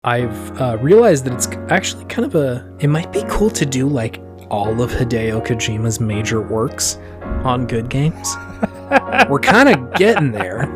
I've realized that it's actually kind of it might be cool to do like all of Hideo Kojima's major works on Good Games. We're kind of getting there.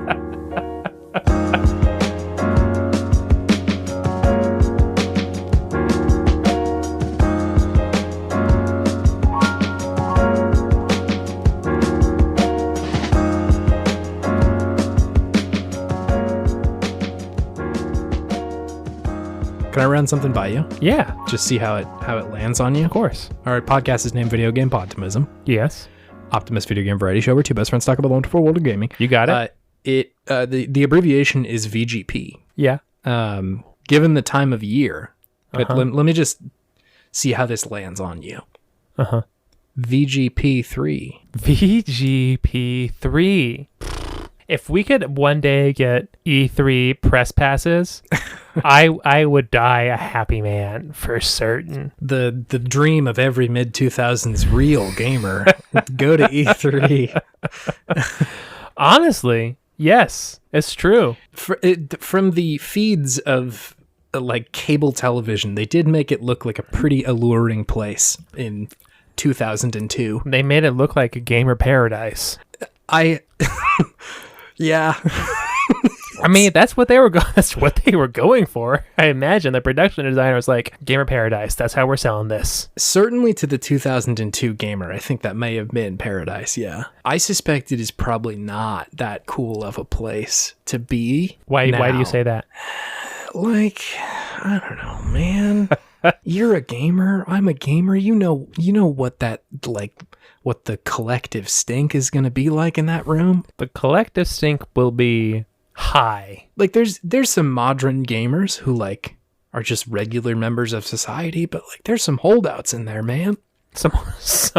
Can I run something by you? Yeah. Just see how it lands on you? Of course. Our podcast is named Video Game Podtimism. Yes. Optimist video game variety show where two best friends talk about the wonderful world of gaming. You got it. The abbreviation is VGP. Yeah. Given the time of year, but Uh-huh. let me just see how this lands on you. Uh-huh. VGP3. VGP3. If we could one day get E3 press passes, I would die a happy man for certain. The dream of every mid-2000s real gamer. Go to E3. Honestly, yes, it's true. From the feeds of like cable television, they did make it look like a pretty alluring place in 2002. They made it look like a gamer paradise. Yeah. I mean, that's what they were going for. I imagine the production designer was like, gamer paradise, that's how we're selling this. Certainly to the 2002 gamer, I think that may have been paradise, yeah. I suspect it is probably not that cool of a place to be. Why do you say that? Like, I don't know, man. You're a gamer, I'm a gamer. You know what that, like, what the collective stink is going to be like in that room? The collective stink will be high. Like there's some modern gamers who like are just regular members of society, but like there's some holdouts in there, man. Some holdouts.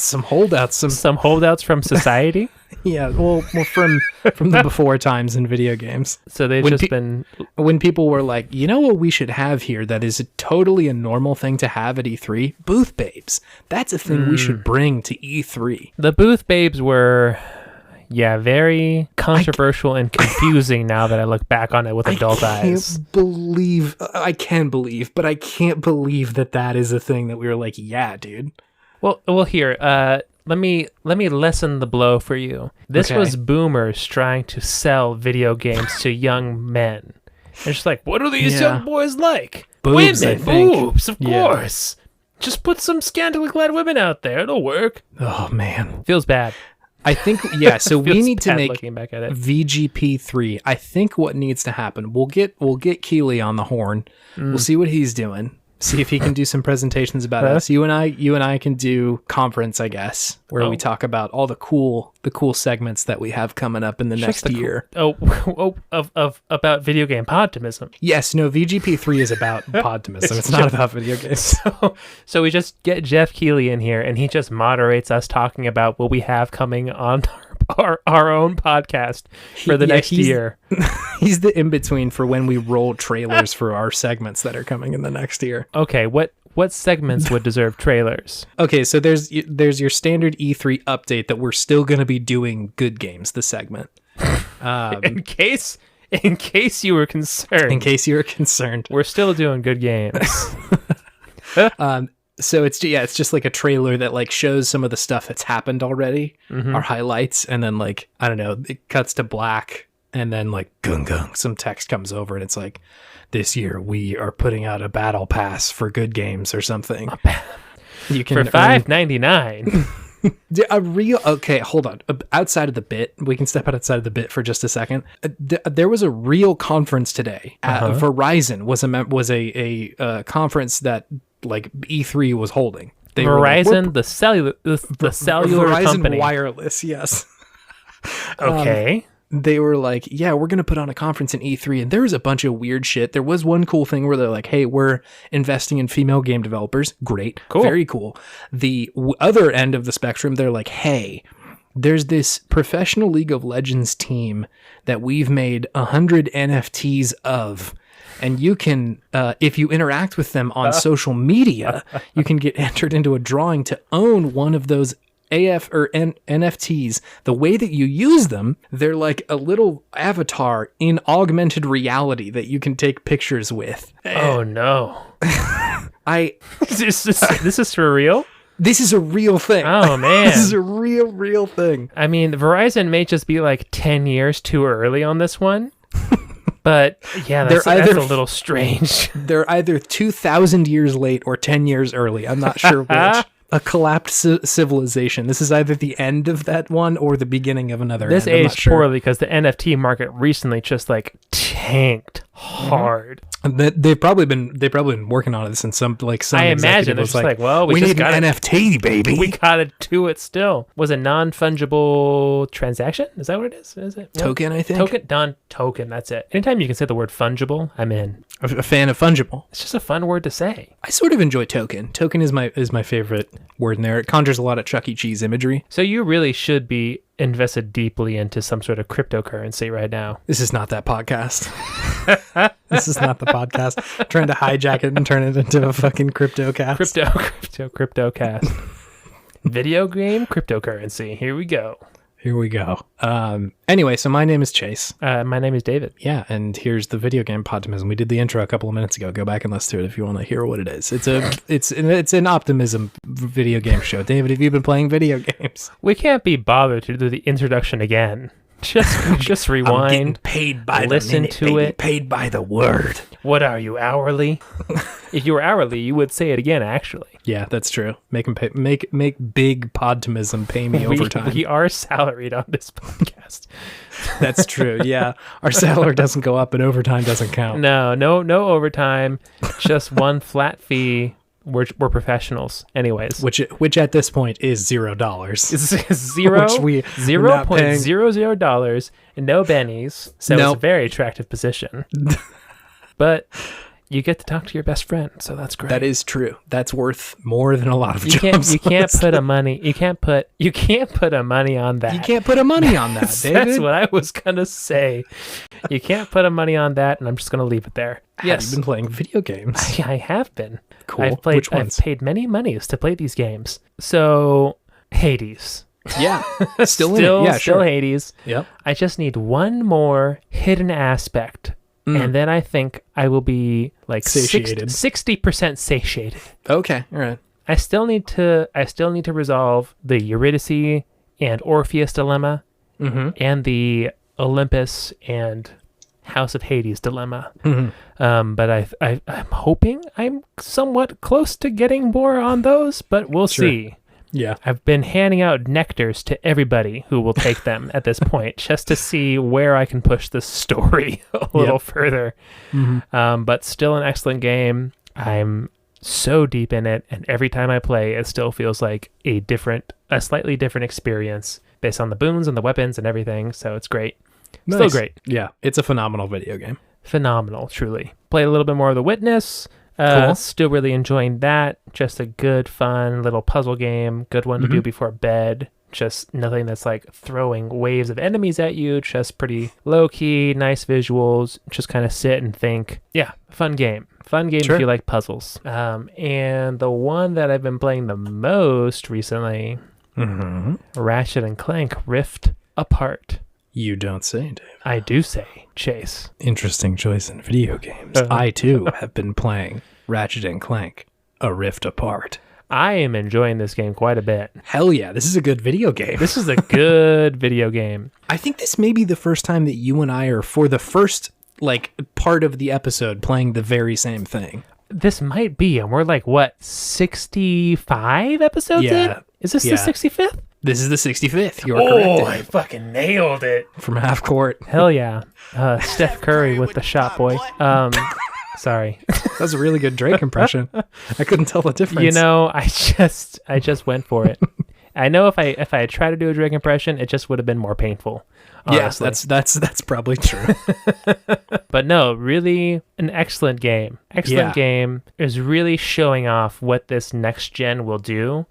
Some holdouts. Some holdouts from society? Yeah, well from the before times in video games. So they've been... When people were like, you know what we should have here that is totally a normal thing to have at E3? Booth babes. That's a thing we should bring to E3. The booth babes were... Yeah, very controversial and confusing now that I look back on it with adult eyes. I can believe, but I can't believe that is a thing that we were like, yeah, dude. Well, here, let me lessen the blow for you. This was boomers trying to sell video games to young men. It's just like, what are these young boys like? Boobs, women, I think. boobs, of course. Just put some scantily clad women out there. It'll work. Oh, man. Feels bad. I think, yeah, so we need to make looking back at it. VGP3. I think what needs to happen, we'll get Keely on the horn. We'll see what he's doing. See if he can do some presentations about us. You and I can do conference, I guess, where we talk about all the cool segments that we have coming up in the next year. About video game podtimism. Yes, no, VGP3 is about podtimism. It's not about video games. So we just get Jeff Keighley in here, and he just moderates us talking about what we have coming on our own podcast for the next year. He's the in-between for when we roll trailers for our segments that are coming in the next year. Okay, what segments would deserve trailers? Okay, so there's your standard E3 update that we're still going to be doing Good Games, the segment. In case you were concerned. In case you were concerned. We're still doing Good Games. So it's just like a trailer that like shows some of the stuff that's happened already, our highlights, and then like, I don't know, it cuts to black, and then like gung gung, some text comes over, and it's like, this year we are putting out a battle pass for Good Games or something. You can for $5.99. Okay, hold on. Outside of the bit, we can step outside of the bit for just a second. There was a real conference today. Verizon was a conference that like E3 was holding. Verizon, the cellular Verizon company. Wireless, yes. Okay. They were like, yeah, we're going to put on a conference in E3, and there was a bunch of weird shit. There was one cool thing where they're like, hey, we're investing in female game developers. Great. Cool. Very cool. The other end of the spectrum, they're like, hey, there's this professional League of Legends team that we've made 100 NFTs of. And you can, if you interact with them on social media, you can get entered into a drawing to own one of those NFTs, the way that you use them, they're like a little avatar in augmented reality that you can take pictures with. Oh no. This is for real? This is a real thing. Oh, man. This is a real thing. I mean, Verizon may just be like 10 years too early on this one. But yeah, that's a little strange. They're either 2,000 years late or 10 years early. I'm not sure which. A collapsed civilization. This is either the end of that one or the beginning of another. This aged poorly because the NFT market recently just like tanked hard. They've probably been working on this in some I imagine it's like, well, we need an NFT, baby. We got to do it still. Was it non-fungible transaction? Is that what it is? Is it token? I think token. That's it. Anytime you can say the word fungible, I'm in. A fan of fungible. It's just a fun word to say. I sort of enjoy token. Token is my favorite word in there. It conjures a lot of Chuck E. Cheese imagery. So you really should be invested deeply into some sort of cryptocurrency right now. This is not that podcast. This is not the podcast. I'm trying to hijack it and turn it into a fucking cryptocast. Cryptocast. Video game cryptocurrency. Here we go. Anyway, so my name is Chase. My name is David. Yeah, and here's the video game Podtimism. We did the intro a couple of minutes ago. Go back and listen to it if you want to hear what it is. It's an optimism video game show. David, have you been playing video games? We can't be bothered to do the introduction again. Just rewind. I'm getting paid by listen the minute, to baby. it. Paid by the word. What are you, hourly? If you were hourly, you would say it again. Actually, yeah, that's true. Make big Podtimism pay me overtime. We are salaried on this podcast. That's true. Yeah, our salary doesn't go up, and overtime doesn't count. No overtime. Just one flat fee. We're professionals, anyways. Which at this point is $0. It's $0.00 and no bennies. So It's a very attractive position. But you get to talk to your best friend, so that's great. That is true. That's worth more than a lot of jobs. You can't put a money on that. You can't put a money on that, David. That's what I was gonna say. You can't put a money on that, and I'm just gonna leave it there. Have you been playing video games? I have been. Cool. Which ones? I've paid many monies to play these games. So Hades. Yeah. Still Hades. Yep. I just need one more hidden aspect. And then I think I will be like 60% satiated. Okay, all right. I still need to resolve the Eurydice and Orpheus dilemma, and the Olympus and House of Hades dilemma. But I'm hoping I'm somewhat close to getting more on those, but we'll see. Yeah. I've been handing out nectars to everybody who will take them at this point, just to see where I can push this story a little further. But still an excellent game. I'm so deep in it, and every time I play, it still feels like a slightly different experience based on the boons and the weapons and everything. So it's great. Nice. Still great. Yeah, it's a phenomenal video game. Phenomenal, truly. Played a little bit more of The Witness. Cool. Still really enjoying that. Just a good, fun little puzzle game. Good one to do before bed. Just nothing that's like throwing waves of enemies at you. Just pretty low key, nice visuals. Just kind of sit and think. Yeah, fun game. Fun game if you like puzzles. And the one that I've been playing the most recently, Ratchet and Clank Rift Apart. You don't say, Dave. I do say, Chase. Interesting choice in video games. I, too, have been playing Ratchet and Clank, A Rift Apart. I am enjoying this game quite a bit. Hell yeah, this is a good video game. This is a good video game. I think this may be the first time that you and I are, for the first part of the episode, playing the very same thing. This might be, and we're like, what, 65 episodes in? Is this the 65th? This is the 65th. You're correct. Oh, I fucking nailed it. From half court. Hell yeah. Steph Curry with the shot, boy. Sorry. That was a really good Drake impression. I couldn't tell the difference. You know, I just went for it. I know if I had tried to do a Drake impression, it just would have been more painful. Honestly. Yes, that's probably true. But no, really an excellent game. Excellent game. Is really showing off what this next gen will do.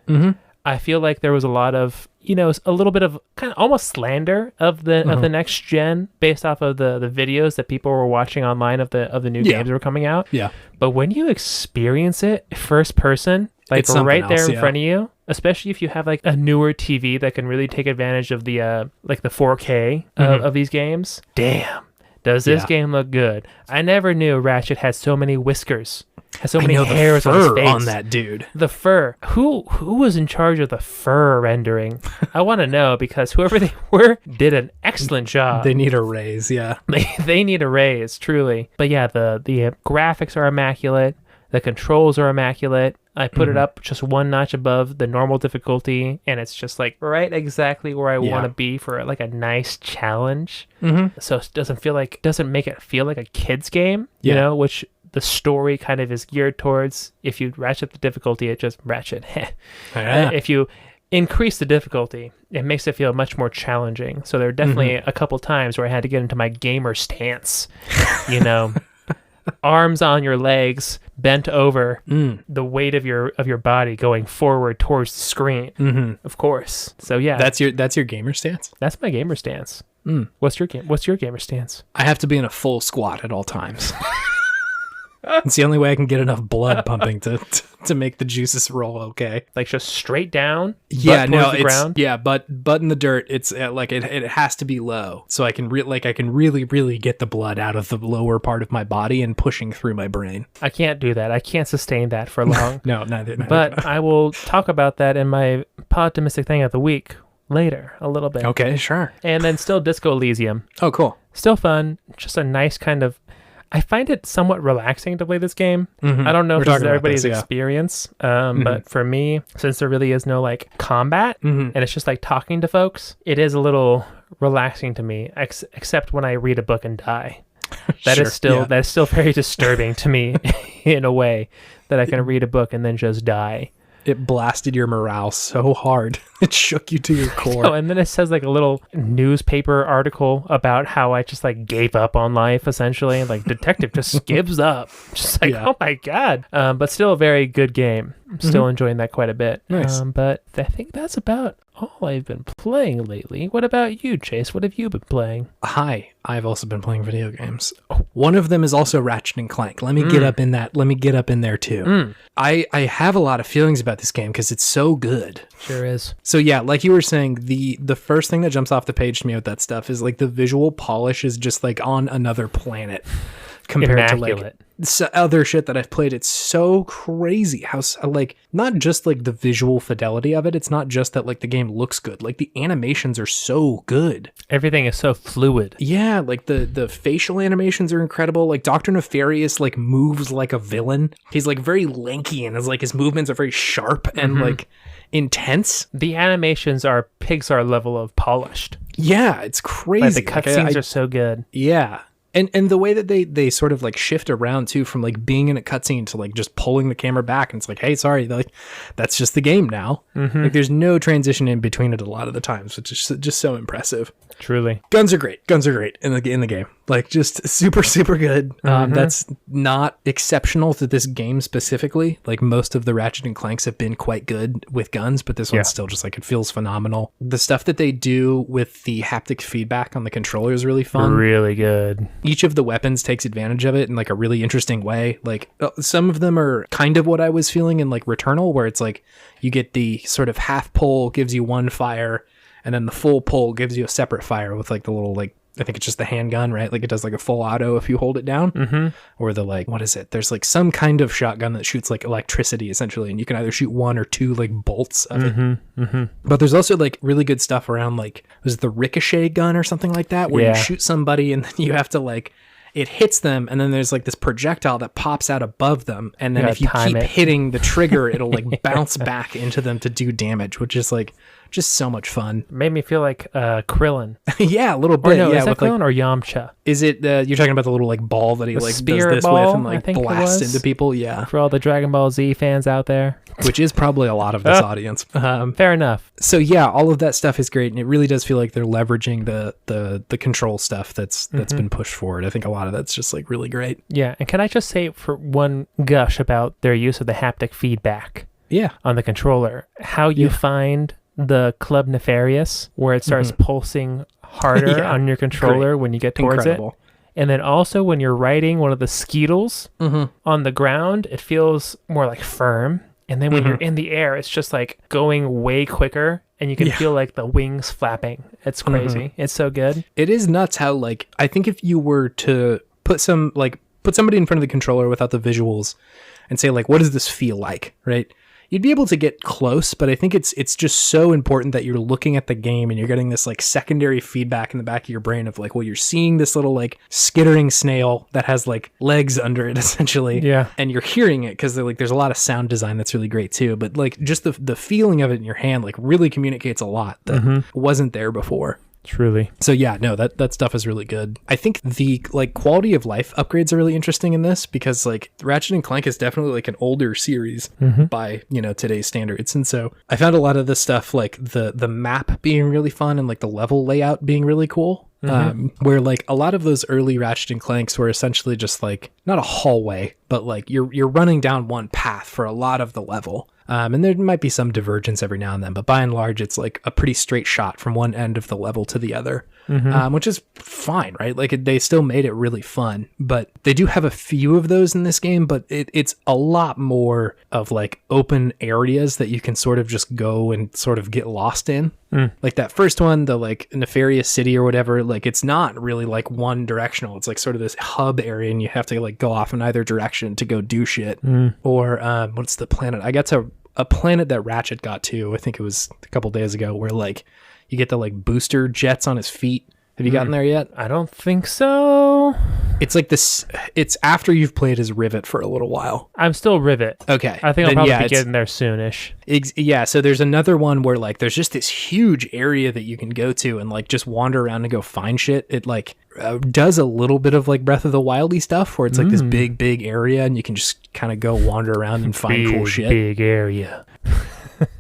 I feel like there was a lot of, a little bit of kind of almost slander of the next gen based off of the videos that people were watching online of the new games that were coming out. Yeah. But when you experience it first person, like right there in front of you, especially if you have like a newer TV that can really take advantage of the like the 4K of these games. Damn, does this game look good? I never knew Ratchet had so many whiskers. Has so many hairs on his face. On that dude. The fur. Who was in charge of the fur rendering? I want to know, because whoever they were did an excellent job. They need a raise, yeah. They need a raise, truly. But yeah, the graphics are immaculate. The controls are immaculate. I put it up just one notch above the normal difficulty, and it's just like right exactly where I want to be for like a nice challenge. So it doesn't make it feel like a kid's game, you know, which the story kind of is geared towards. If you ratchet the difficulty, it just ratchet. If you increase the difficulty, it makes it feel much more challenging. So there are definitely a couple times where I had to get into my gamer stance, you know, arms on your legs, bent over, the weight of your body going forward towards the screen, of course. So yeah, that's your gamer stance. That's my gamer stance. What's your gamer stance? I have to be in a full squat at all times. It's the only way I can get enough blood pumping to make the juices roll okay. Like just straight down? Yeah, no, the ground? Yeah, but in the dirt, it's like it has to be low, so I can really get the blood out of the lower part of my body and pushing through my brain. I can't do that. I can't sustain that for long. No, neither. But I will talk about that in my Podtimistic thing of the week later, a little bit. Okay, sure. And then still Disco Elysium. Oh, cool. Still fun. Just a nice kind of... I find it somewhat relaxing to play this game. I don't know if this is everybody's experience, but for me, since there really is no like combat and it's just like talking to folks, it is a little relaxing to me, except when I read a book and die. That is still very disturbing to me in a way, that I can read a book and then just die. It blasted your morale so hard. It shook you to your core. And then it says like a little newspaper article about how I just like gave up on life, essentially. Like detective just gives up. Just like, oh my God. But still a very good game. I'm still enjoying that quite a bit. Nice. But I think that's about all I've been playing lately. What about you, Chase? What have you been playing? Hi, I've also been playing video games. One of them is also Ratchet and Clank. Let me get up in that. Let me get up in there too. I have a lot of feelings about this game because it's so good. Sure is. So yeah, like you were saying, the first thing that jumps off the page to me with that stuff is like the visual polish is just like on another planet compared to like other shit that I've played. It's so crazy how like not just like the visual fidelity of it. It's not just that like the game looks good. Like the animations are so good. Everything is so fluid. Yeah, like the facial animations are incredible. Like Dr. Nefarious like moves like a villain. He's like very lanky and his movements are very sharp and like intense. The animations are Pixar level of polished. Yeah, it's crazy. Like the cutscenes are so good. Yeah. And the way that they sort of like shift around too, from like being in a cutscene to like just pulling the camera back, and it's like, hey, sorry, like that's just the game now. Like there's no transition in between it a lot of the times, which is just so impressive. Truly, guns are great in the game. Like just super good. That's not exceptional to this game specifically. Like most of the Ratchet and Clanks have been quite good with guns, but this one's still just like, it feels phenomenal. The stuff that they do with the haptic feedback on the controller is really fun. Really good. Each of the weapons takes advantage of it in like a really interesting way. Like some of them are kind of what I was feeling in like Returnal, where it's like you get the sort of half pull gives you one fire, and then the full pull gives you a separate fire with like the little like, I think it's just the handgun, right? Like it does like a full auto if you hold it down. Or the like, what is it? There's like some kind of shotgun that shoots like electricity essentially, and you can either shoot one or two like bolts of it. But there's also like really good stuff around like, was it the ricochet gun or something like that, where you shoot somebody and then you have to like, it hits them, and then there's like this projectile that pops out above them, and then if you keep hitting the trigger, it'll like bounce back into them to do damage, which is like just so much fun. Made me feel like Krillin. Yeah, a little bit. Or no, yeah, is that Krillin or Yamcha? Is it you're talking about the little like ball that he like does this ball, with and like blasts into people? Yeah. For all the Dragon Ball Z fans out there. Which is probably a lot of this audience. Fair enough. So yeah, all of that stuff is great, and it really does feel like they're leveraging the control stuff that's been pushed forward. I think a lot of that's just like really great. Yeah, and can I just say for one gush about their use of the haptic feedback? Yeah. On the controller, how you find the Club Nefarious, where it starts pulsing harder on your controller when you get towards it. And then also when you're riding one of the Skeetles on the ground, it feels more like firm. And then when you're in the air, it's just like going way quicker, and you can feel like the wings flapping. It's crazy. It's so good. It is nuts how, like, I think if you were to put somebody in front of the controller without the visuals and say, like, what does this feel like, right? You'd be able to get close, but I think it's just so important that you're looking at the game and you're getting this like secondary feedback in the back of your brain of like, well, you're seeing this little like skittering snail that has like legs under it essentially. Yeah. And you're hearing it because there's a lot of sound design that's really great too. But like just the feeling of it in your hand like really communicates a lot that wasn't there before. Truly. So yeah, no, that stuff is really good. I think the like quality of life upgrades are really interesting in this because like Ratchet and Clank is definitely like an older series by, you know, today's standards. And so I found a lot of this stuff like the map being really fun and like the level layout being really cool. Where like a lot of those early Ratchet and Clanks were essentially just like not a hallway, but like you're running down one path for a lot of the level. And there might be some divergence every now and then, but by and large, it's like a pretty straight shot from one end of the level to the other, which is fine, right? Like they still made it really fun, but they do have a few of those in this game, but it's a lot more of like open areas that you can sort of just go and sort of get lost in. Like that first one, the like Nefarious City or whatever, like it's not really like one directional. It's like sort of this hub area and you have to like go off in either direction to go do shit. Or what's the planet? I got to a planet that Ratchet got to, I think it was a couple days ago, where like you get the like booster jets on his feet. Have you gotten there yet? I don't think so. It's like this. It's after you've played as Rivet for a little while. I'm still Rivet. Okay. I think I'll probably be getting there soonish. Yeah. So there's another one where like there's just this huge area that you can go to and like just wander around and go find shit. It like does a little bit of like Breath of the Wildy stuff where it's like this big area and you can just kind of go wander around and find cool shit. Big area.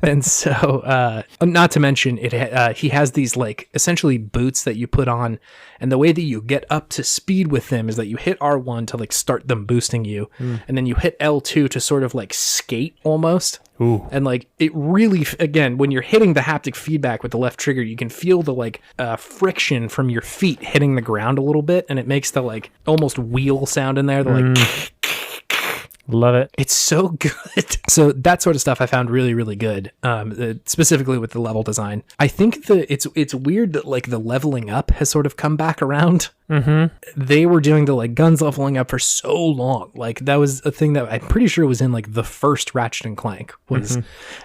And so, not to mention, he has these like essentially boots that you put on, and the way that you get up to speed with them is that you hit R1 to like start them boosting you, and then you hit L2 to sort of like skate almost. Ooh. And like it really, again, when you're hitting the haptic feedback with the left trigger, you can feel the like friction from your feet hitting the ground a little bit, and it makes the like almost wheel sound in there. The like. Love it. It's so good. So that sort of stuff I found really, really good, specifically with the level design. I think that it's weird that like the leveling up has sort of come back around. They were doing the like guns leveling up for so long. Like that was a thing that I'm pretty sure was in like the first Ratchet and Clank was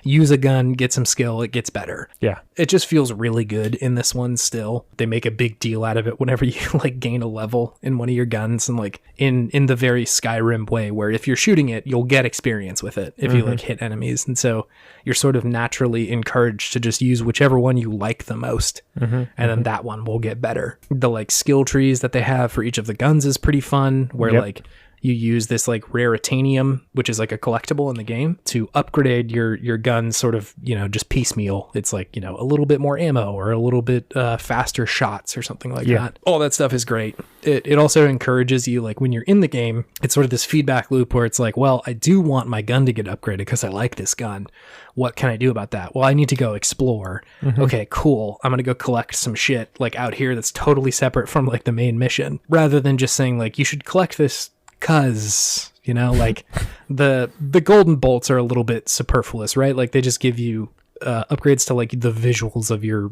use a gun, get some skill, it gets better. Yeah. It just feels really good in this one still. They make a big deal out of it whenever you like gain a level in one of your guns, and like in the very Skyrim way where if you're shooting it, you'll get experience with it if you like hit enemies. And so you're sort of naturally encouraged to just use whichever one you like the most. And then that one will get better. The like skill trees that they have for each of the guns is pretty fun where like you use this like raritanium, which is like a collectible in the game, to upgrade your guns sort of, you know, just piecemeal. It's like, you know, a little bit more ammo or a little bit faster shots or something like that. All that stuff is great. It also encourages you, like when you're in the game, it's sort of this feedback loop where it's like, well, I do want my gun to get upgraded because I like this gun. What can I do about that? Well, I need to go explore. Okay, cool. I'm going to go collect some shit like out here that's totally separate from like the main mission, rather than just saying like, you should collect this cuz, you know, like the golden bolts are a little bit superfluous, right? Like they just give you upgrades to like the visuals of your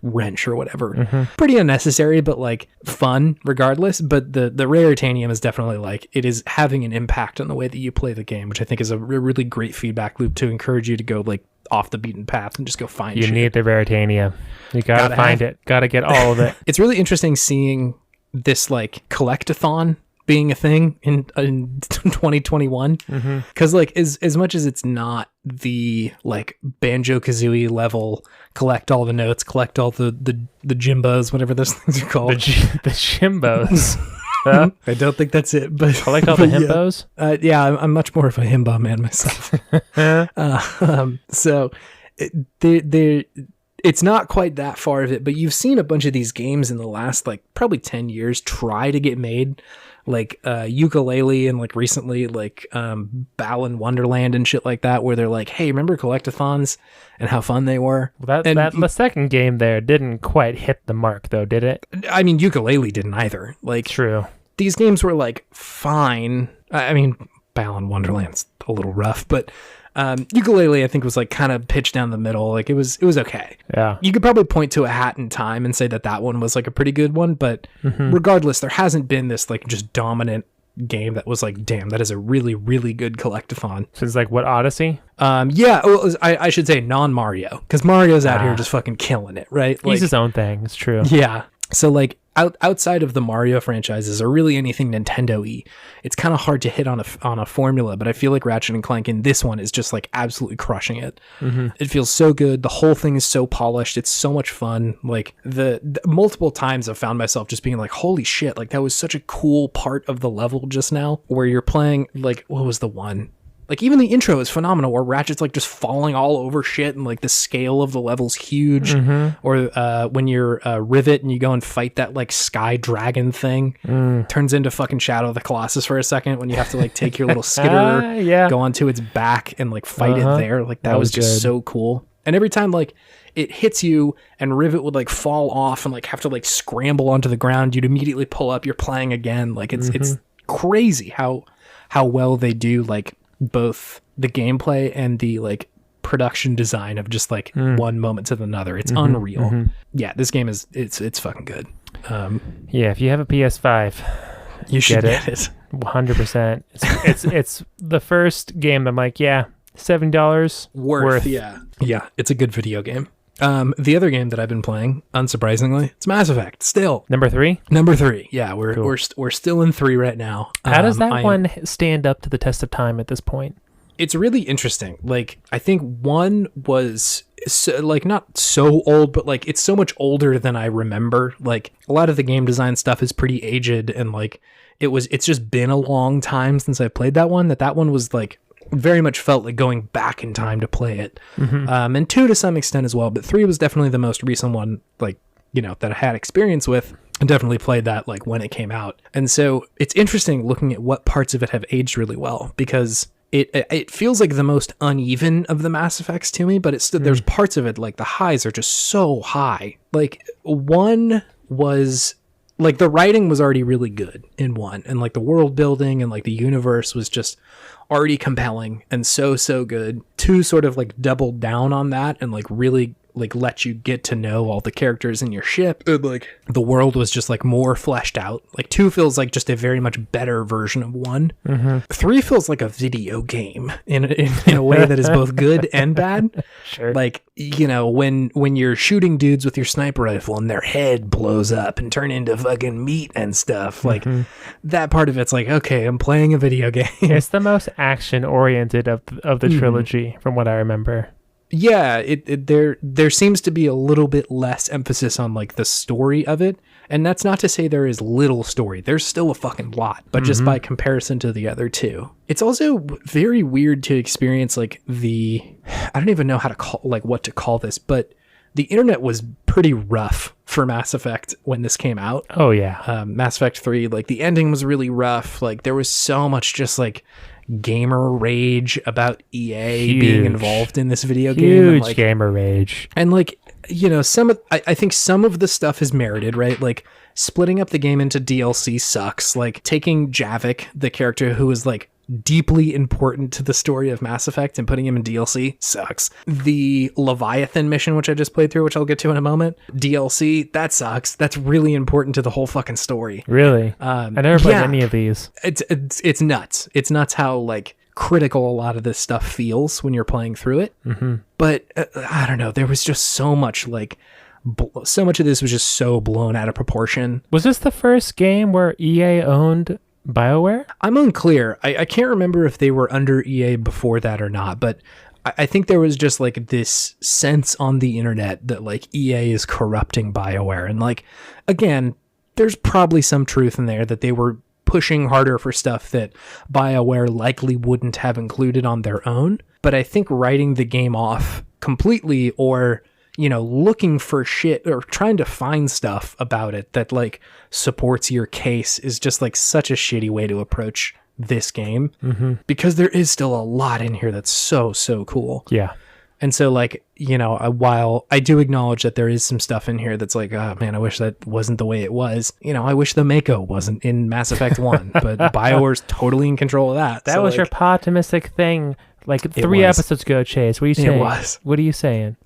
wrench or whatever. Pretty unnecessary, but like fun regardless. But the raritanium is definitely like, it is having an impact on the way that you play the game, which I think is a really great feedback loop to encourage you to go like off the beaten path and just go find shit. You need the raritanium. You gotta find it. Gotta get all of it. It's really interesting seeing this like collectathon being a thing in 2021, because like as much as it's not the like Banjo-Kazooie level, collect all the notes, collect all the Jimbos, whatever those things are called, the Jimbos. I don't think that's it, but collect all the himbos. Yeah, I'm much more of a himbo man myself. So it's not quite that far of it, but you've seen a bunch of these games in the last like probably 10 years try to get made, like Ukulele, and like recently like Balan Wonderland and shit like that, where they're like, hey, remember collectathons and how fun they were? Well, the second game there didn't quite hit the mark though, did it? I mean, Ukulele didn't either. Like, true. These games were like fine. I mean, Balan Wonderland's a little rough, but Yooka-Laylee I think was like kind of pitched down the middle. Like it was okay. Yeah. You could probably point to A Hat in Time and say that one was like a pretty good one, but regardless, there hasn't been this like just dominant game that was like, damn, that is a really, really good collectathon. So it's like what, Odyssey? Yeah, well, I should say non-Mario, because Mario's out here just fucking killing it, right? Like, he's his own thing. It's true. Yeah. So like outside of the Mario franchises or really anything Nintendo-y, it's kind of hard to hit on a formula, but I feel like Ratchet and Clank in this one is just like absolutely crushing it. It feels so good. The whole thing is so polished. It's so much fun. Like the multiple times I've found myself just being like, holy shit, like that was such a cool part of the level just now where you're playing, like, what was the one? Like, even the intro is phenomenal, where Ratchet's, like, just falling all over shit, and, like, the scale of the level's huge. Or when you're Rivet and you go and fight that, like, sky dragon thing. Turns into fucking Shadow of the Colossus for a second when you have to, like, take your little skitter, go onto its back, and, like, fight it there. Like, that was just so cool. And every time, like, it hits you and Rivet would, like, fall off and, like, have to, like, scramble onto the ground, you'd immediately pull up, you're playing again. Like, it's crazy how well they do, like, both the gameplay and the like production design of just like one moment to another. It's unreal. Yeah, this game is it's fucking good. Yeah, if you have a PS5, you should get it. 100%. It's the first game I'm like, yeah, $7 worth. Yeah, it's a good video game. The other game that I've been playing, unsurprisingly, it's Mass Effect. Still number 3. Yeah, we're still in 3 right now. How does that one stand up to the test of time at this point? It's really interesting. Like, I think 1 was like not so old, but like it's so much older than I remember. Like a lot of the game design stuff is pretty aged, and like it's just been a long time since I played that one. That one was like very much felt like going back in time to play it. And 2 to some extent as well, but 3 was definitely the most recent one, like, you know, that I had experience with, and definitely played that like when it came out. And so it's interesting looking at what parts of it have aged really well, because it feels like the most uneven of the Mass Effects to me, but it's still, there's parts of it, like the highs are just so high. Like 1 was like, the writing was already really good in 1, and like the world building and like the universe was just already compelling and so good. 2 sort of like doubled down on that and like really like let you get to know all the characters in your ship, and like the world was just like more fleshed out. Like 2 feels like just a very much better version of 1. 3 feels like a video game in a way that is both good and bad. Sure. Like, you know, when you're shooting dudes with your sniper rifle and their head blows up and turn into fucking meat and stuff, like that part of it's like, okay, I'm playing a video game. It's the most action oriented of the trilogy from what I remember. Yeah, there seems to be a little bit less emphasis on like the story of it, and that's not to say there is little story. There's still a fucking lot, but just by comparison to the other 2. It's also very weird to experience like I don't even know how to call, like what to call this, but the internet was pretty rough for Mass Effect when this came out. Oh yeah. Mass Effect 3, like the ending was really rough. Like there was so much just like gamer rage about EA being involved in this video game. Huge and, like, gamer rage. And like, you know, I think some of the stuff is merited, right? Like splitting up the game into DLC sucks. Like taking Javik, the character who is like deeply important to the story of Mass Effect, and putting him in DLC sucks. The Leviathan mission, which I just played through, which I'll get to in a moment, DLC, that sucks. That's really important to the whole fucking story. Really? I never played any of these. It's nuts. It's nuts how like critical a lot of this stuff feels when you're playing through it. But I don't know, there was just so much like so much of this was just so blown out of proportion. Was this the first game where EA owned BioWare? I'm unclear. I can't remember if they were under EA before that or not, but I think there was just like this sense on the internet that like EA is corrupting BioWare. And like, again, there's probably some truth in there that they were pushing harder for stuff that BioWare likely wouldn't have included on their own. But I think writing the game off completely, or, you know, looking for shit or trying to find stuff about it that like supports your case is just like such a shitty way to approach this game, because there is still a lot in here that's so cool. Yeah. And so like, you know, while I do acknowledge that there is some stuff in here that's like, oh man, I wish that wasn't the way it was. You know, I wish the Mako wasn't in Mass Effect 1, but BioWare's totally in control of that. That was like, your Podtimistic thing like 3 episodes ago, Chase. What are you saying? It was. What are you saying?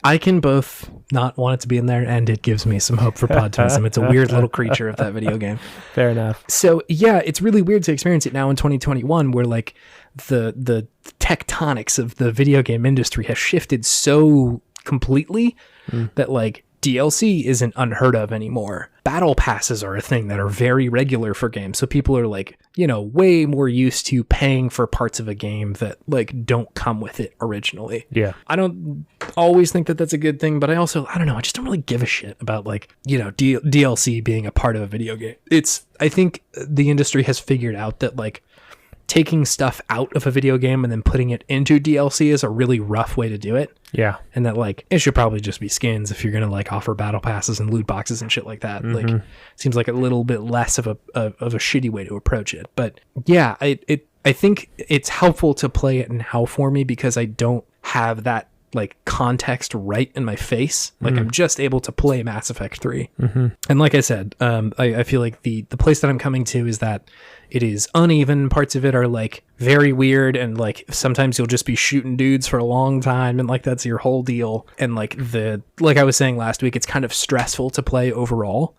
I can both not want it to be in there, and it gives me some hope for Podtimism. It's a weird little creature of that video game. Fair enough. So yeah, it's really weird to experience it now in 2021, where like the tectonics of the video game industry has shifted so completely that like DLC isn't unheard of anymore. Battle passes are a thing that are very regular for games. So people are like, you know, way more used to paying for parts of a game that like don't come with it originally. Yeah. I don't always think that that's a good thing, but I don't know. I just don't really give a shit about like, you know, DLC being a part of a video game. I think the industry has figured out that like taking stuff out of a video game and then putting it into DLC is a really rough way to do it. Yeah. And that like it should probably just be skins if you're going to like offer battle passes and loot boxes and shit like that. Like seems like a little bit less of a shitty way to approach it. But yeah, I think it's helpful to play it now for me because I don't have that like context right in my face. Like I'm just able to play Mass Effect 3. And like I said, I feel like the place that I'm coming to is that it is uneven. Parts of it are like very weird, and like sometimes you'll just be shooting dudes for a long time, and like that's your whole deal. And like I was saying last week, it's kind of stressful to play overall.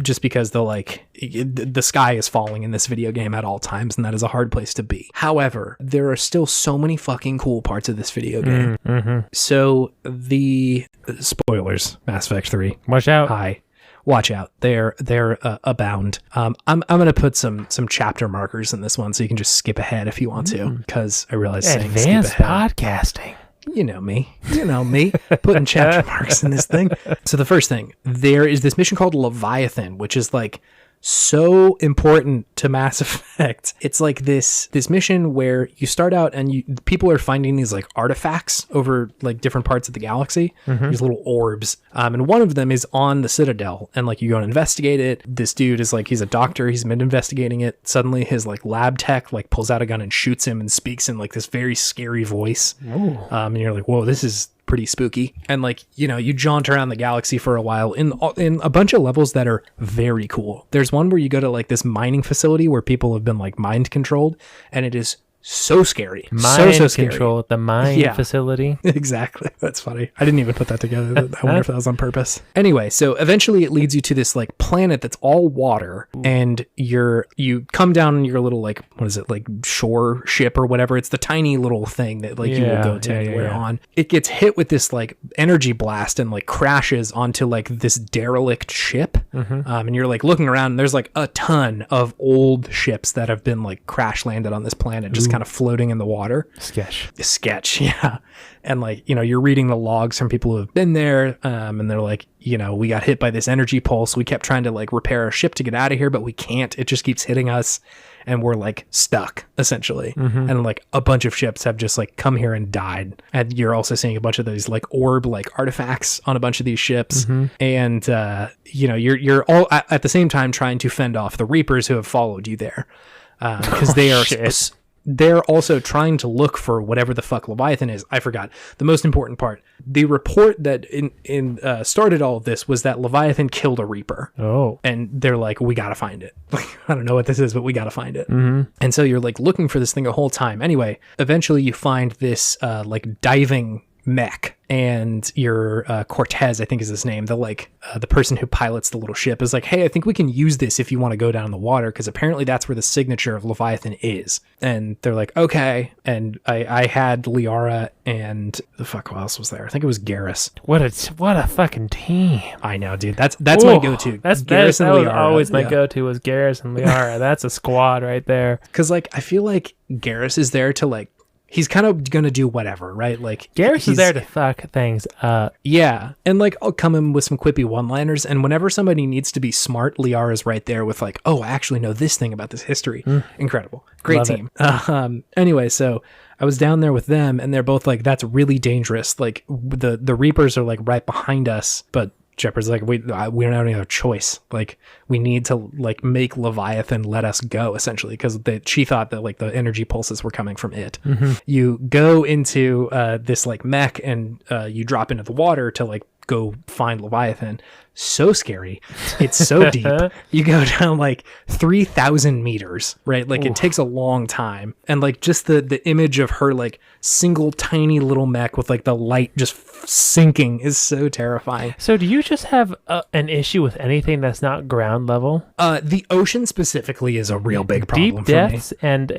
Just because the sky is falling in this video game at all times, and that is a hard place to be. However, there are still so many fucking cool parts of this video game. So the spoilers, Mass Effect 3. Watch out. Watch out. They're abound. I'm gonna put some chapter markers in this one, so you can just skip ahead if you want to, because I realize saying advanced skip ahead. podcasting. You know me, putting chapter marks in this thing. So the first thing, there is this mission called Leviathan, which is like so important to Mass Effect. It's like this mission where you start out and people are finding these like artifacts over like different parts of the galaxy, these little orbs, and one of them is on the Citadel, and like you go and investigate it. This dude is like, he's a doctor, he's been investigating it. Suddenly his like lab tech like pulls out a gun and shoots him and speaks in like this very scary voice, and you're like, whoa, this is pretty spooky. And like, you know, you jaunt around the galaxy for a while in a bunch of levels that are very cool. There's one where you go to like this mining facility where people have been like mind controlled, and it is so scary. So scary. Control at the mine facility. Exactly. That's funny. I didn't even put that together. I wonder if that was on purpose. Anyway, so eventually it leads you to this like planet that's all water, and you come down in your little like, what is it, like shore ship or whatever. It's the tiny little thing that like you will go to anywhere on. It gets hit with this like energy blast and like crashes onto like this derelict ship. And you're like looking around, and there's like a ton of old ships that have been like crash landed on this planet, just kind of floating in the water. Sketch, yeah. And like, you know, you're reading the logs from people who have been there, and they're like, you know, we got hit by this energy pulse. We kept trying to like repair our ship to get out of here, but we can't. It just keeps hitting us, and we're like stuck essentially. And like a bunch of ships have just like come here and died. And you're also seeing a bunch of these like orb like artifacts on a bunch of these ships. And you know, you're all at the same time trying to fend off the Reapers who have followed you there, because they are they're also trying to look for whatever the fuck Leviathan is. I forgot the most important part. The report that started all of this was that Leviathan killed a Reaper. And they're like, we gotta find it. Like, I don't know what this is, but we gotta find it. And so you're like looking for this thing the whole time. Anyway, eventually you find this like diving mech, and your Cortez, I think is his name, the person who pilots the little ship, is like, hey, I think we can use this if you want to go down in the water, because apparently that's where the signature of Leviathan is. And they're like, okay. And I had Liara and the fuck, who else was there? I think it was Garrus. What a fucking team. I know, dude. That's my go-to. Garrus and Liara. Was always my go-to was Garrus and Liara. That's a squad right there. Because like I feel like Garrus is there to like, he's kind of gonna do whatever, right? Like Garrus is there to fuck things up. Yeah, and like I'll come in with some quippy one-liners, and whenever somebody needs to be smart, Liara's right there with like, oh, I actually know this thing about this history. Incredible, great team. Anyway, so I was down there with them, and they're both like, that's really dangerous. Like the Reapers are like right behind us, but Shepard's like, we don't have any other choice. Like, we need to like make Leviathan let us go, essentially, because she thought that like the energy pulses were coming from it. You go into this like mech and you drop into the water to like go find Leviathan. So scary. It's so deep. You go down like 3,000 meters, right? Like, it takes a long time. And like just the image of her like single tiny little mech with like the light just sinking is so terrifying. So do you just have an issue with anything that's not ground level? The ocean specifically is a real big problem Deep depths for me.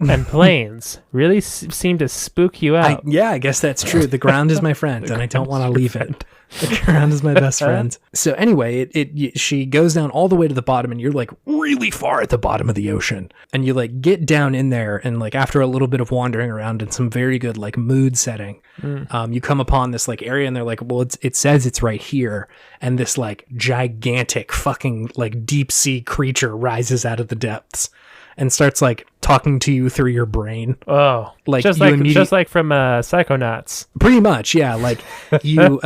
and plains really seem to spook you out. I guess that's true. The ground is my friend, and I don't want to leave it. The ground is my best friend. So anyway, she goes down all the way to the bottom, and you're like really far at the bottom of the ocean. And you like get down in there, and like after a little bit of wandering around and some very good like mood setting, you come upon this like area, and they're like, well, it says it's right here. And this like gigantic fucking like deep sea creature rises out of the depths and starts like talking to you through your brain. Oh, like just like from Psychonauts. Pretty much, yeah. Like you,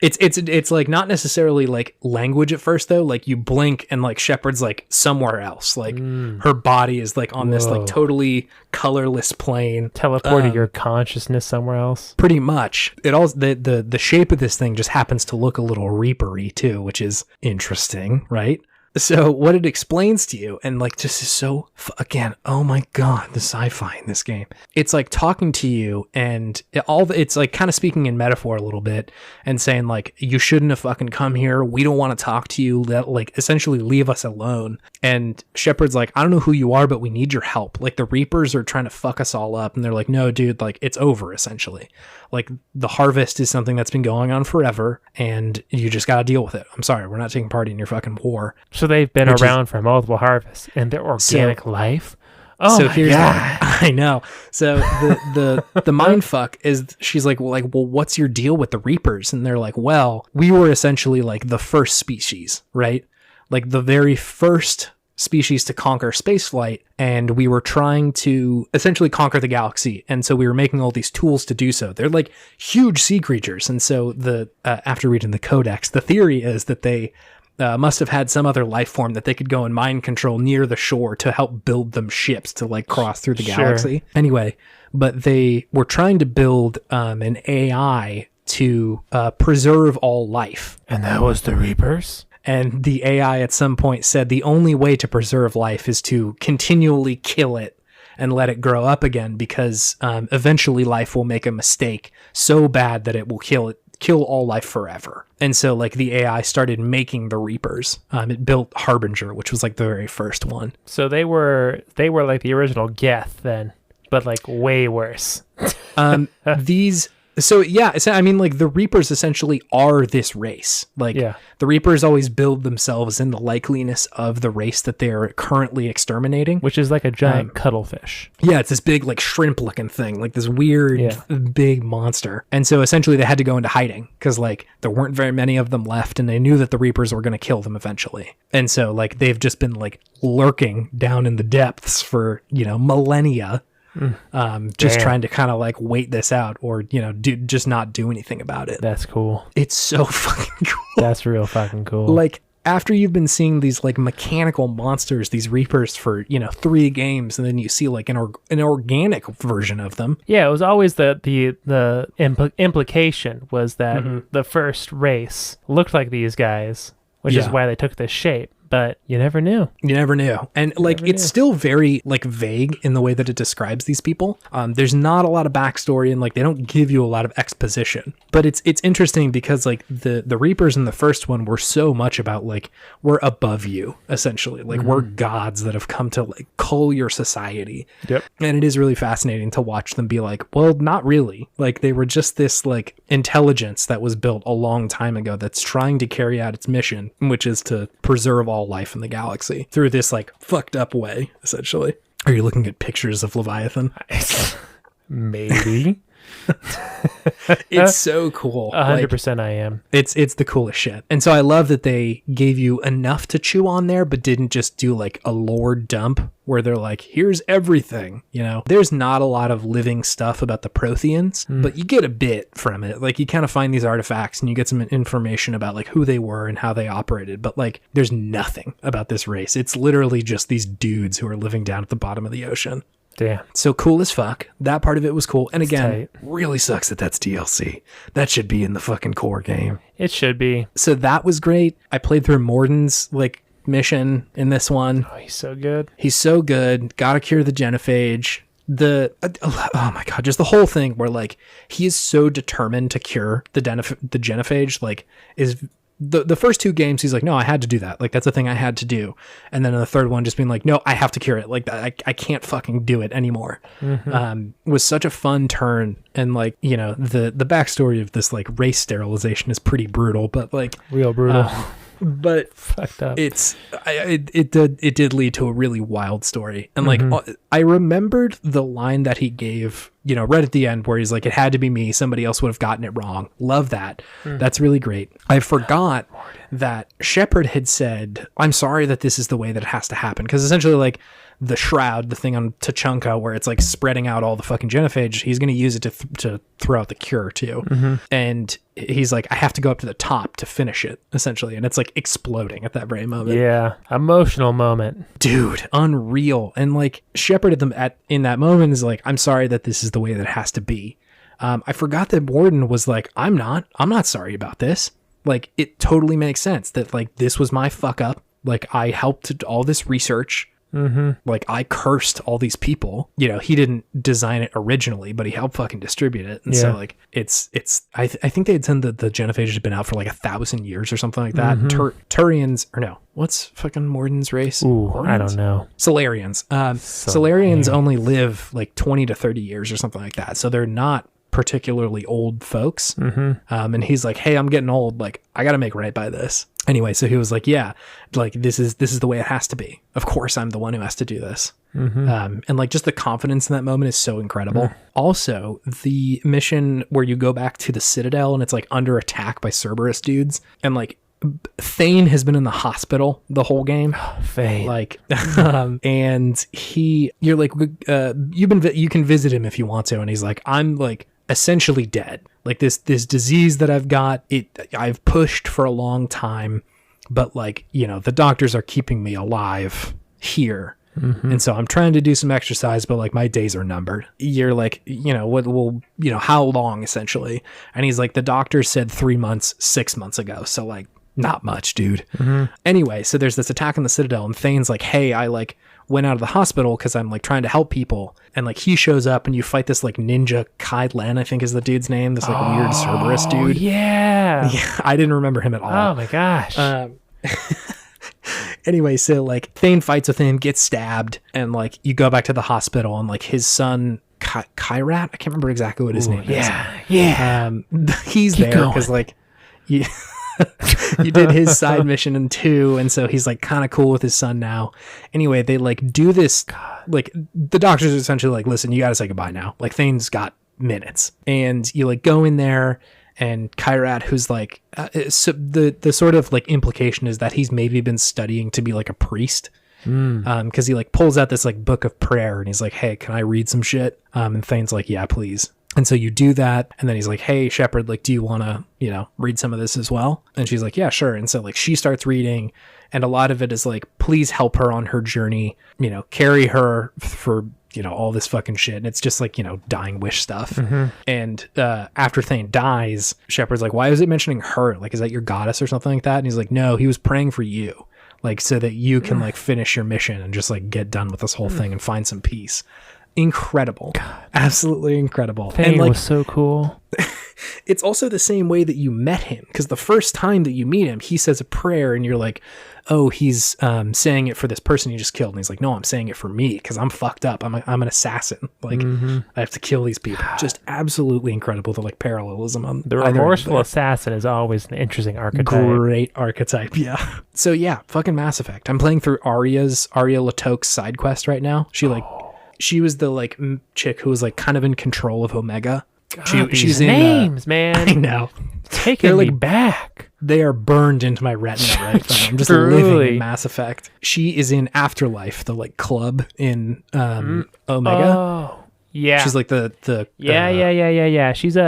it's like not necessarily like language at first though. Like you blink and like Shepard's like somewhere else. Like her body is like on this like totally colorless plane. Teleported your consciousness somewhere else. Pretty much. It all the shape of this thing just happens to look a little reapery too, which is interesting, right? So what it explains to you, and like just is so, again, oh my God, the sci-fi in this game. It's like talking to you, and it's like kind of speaking in metaphor a little bit and saying like, you shouldn't have fucking come here. We don't want to talk to you. That like essentially leave us alone. And Shepard's like, I don't know who you are, but we need your help. Like the Reapers are trying to fuck us all up. And they're like, no, dude, like it's over essentially. Like the harvest is something that's been going on forever, and you just got to deal with it. I'm sorry, we're not taking part in your fucking war. So they've been around for multiple harvests, and their organic life. Oh, so here's I know. So the mind fuck is she's like, well, what's your deal with the Reapers? And they're like, well, we were essentially like the first species, right? Like the very first species to conquer spaceflight, and we were trying to essentially conquer the galaxy, and so we were making all these tools to do so. They're like huge sea creatures, and so after reading the codex, the theory is that they must have had some other life form that they could go and mind control near the shore to help build them ships to like cross through the galaxy. Anyway, but they were trying to build an AI to preserve all life. And that was the Reapers? And the AI at some point said the only way to preserve life is to continually kill it and let it grow up again, because eventually life will make a mistake so bad that it will kill all life forever. And so like the AI started making the Reapers. It built Harbinger, which was like the very first one. So they were like the original Geth then, but like way worse. So yeah, I mean, like the Reapers essentially are this race. Like the Reapers always build themselves in the likeliness of the race that they're currently exterminating, which is like a giant cuttlefish. Yeah, it's this big like shrimp looking thing, like this weird big monster. And so essentially they had to go into hiding because like there weren't very many of them left, and they knew that the Reapers were going to kill them eventually. And so like they've just been like lurking down in the depths for, millennia. Just trying to kind of like wait this out, or just not do anything about it. That's cool. It's so fucking cool. That's real fucking cool. Like after you've been seeing these like mechanical monsters, these Reapers for 3 games, and then you see like an organic version of them. Yeah, it was always the implication was that the first race looked like these guys, which is why they took this shape. But you never knew. And like it's still very like vague in the way that it describes these people. There's not a lot of backstory, and like they don't give you a lot of exposition. But it's interesting because like the Reapers in the first one were so much about like we're above you, essentially. Like we're gods that have come to like cull your society. Yep. And it is really fascinating to watch them be like, well, not really. Like they were just this like intelligence that was built a long time ago that's trying to carry out its mission, which is to preserve all life in the galaxy through this like fucked up way, essentially. Are you looking at pictures of Leviathan? Maybe. It's so cool. 100% I am. It's the coolest shit. And so I love that they gave you enough to chew on there, but didn't just do like a lore dump where they're like, here's everything, you know? There's not a lot of living stuff about the Protheans, but you get a bit from it. Like you kind of find these artifacts and you get some information about like who they were and how they operated, but like there's nothing about this race. It's literally just these dudes who are living down at the bottom of the ocean. Damn. So cool as fuck. That part of it was cool. And again, tight. Really sucks that that's DLC. That should be in the fucking core game. It should be. So that was great. I played through Morden's like mission in this one. Oh, he's so good. He's so good. Gotta cure the genophage. Oh my god, just the whole thing where like he is so determined to cure the genophage. Like is the first two games he's like, no, I had to do that, like that's a thing I had to do, and then in the third one just being like, no, I have to cure it, like I can't fucking do it anymore. Was such a fun turn. And like, you know, the backstory of this like race sterilization is pretty brutal, but like real brutal. But fucked up. It did lead to a really wild story. And like I remembered the line that he gave, you know, right at the end where he's like, it had to be me, somebody else would have gotten it wrong. Love that. That's really great. I forgot that Shepard had said, I'm sorry that this is the way that it has to happen, because essentially like the shroud, the thing on Tachanka where it's like spreading out all the fucking genophage, he's going to use it to throw out the cure too. And he's like, I have to go up to the top to finish it, essentially. And it's like exploding at that very moment. Yeah. Emotional moment. Dude, unreal. And like Shepard in that moment is like, I'm sorry that this is the way that it has to be. I forgot that Warden was like, I'm not sorry about this. Like it totally makes sense that like this was my fuck up. Like I helped all this research. Like I cursed all these people. You know, he didn't design it originally, but he helped fucking distribute it. And so like it's I think they had said that the genophage had been out for like 1,000 years or something like that. Turians, or no, what's fucking Morden's race? Ooh, I don't know. Solarians. Solarians only live like 20 to 30 years or something like that. So they're not particularly old folks. And he's like, hey, I'm getting old, like I gotta make right by this. Anyway, so he was like, yeah, like this is the way it has to be. Of course I'm the one who has to do this. And like just the confidence in that moment is so incredible. Also, the mission where you go back to the Citadel and it's like under attack by Cerberus dudes, and like Thane has been in the hospital the whole game. Thane. Like, and you're like, you can visit him if you want to. And he's like, I'm like essentially dead. Like this disease that I've got, I've pushed for a long time, but like, you know, the doctors are keeping me alive here. And so I'm trying to do some exercise, but like my days are numbered. You're like, you know, how long essentially? And he's like, the doctor said 3 months, 6 months ago. So like, not much, dude. Anyway, so there's this attack on the Citadel, and Thane's like, hey, I like went out of the hospital because I'm like trying to help people. And like he shows up and you fight this like ninja Kai Len, I think is the dude's name. This like weird Cerberus dude. Yeah. I didn't remember him at all. Oh my gosh. Anyway, so like Thane fights with him, gets stabbed, and like you go back to the hospital, and like his son Kyrat, I can't remember exactly what his name is. Yeah. He's Keep there because like you did his side mission in 2, and so he's like kind of cool with his son now. Anyway, they like do this, like the doctors are essentially like, listen, you gotta say goodbye now. Like Thane's got minutes, and you like go in there. And Kyrat, who's like, so the sort of like implication is that he's maybe been studying to be like a priest. Because he like pulls out this like book of prayer and he's like, hey, can I read some shit? And Thane's like, yeah, please. And so you do that. And then he's like, hey, Shepard, like, do you want to, you know, read some of this as well? And she's like, yeah, sure. And so like she starts reading, and a lot of it is like, please help her on her journey, you know, carry her for, you know, all this fucking shit. And it's just like, you know, dying wish stuff. And after Thane dies, Shepard's like, why is it mentioning her? Like, is that your goddess or something like that? And he's like, no, he was praying for you, like, so that you can like finish your mission and just like get done with this whole thing and find some peace. Incredible. God. Absolutely incredible. Thane and like, was so cool. It's also the same way that you met him, because the first time that you meet him, he says a prayer and you're like, oh, he's saying it for this person he just killed. And he's like, no, I'm saying it for me because I'm fucked up. I'm an assassin. Like, I have to kill these people. Just absolutely incredible, the like parallelism on the remorseful assassin is always an interesting archetype. Great archetype, yeah. So yeah, fucking Mass Effect. I'm playing through Arya Latoke's side quest right now. She was the like chick who was like kind of in control of Omega. God, she's names, man. I know. Taking me back. They are burned into my retina right now. I'm just living in Mass Effect. She is in Afterlife, the like club in Omega. Oh, yeah. She's like the yeah. She's the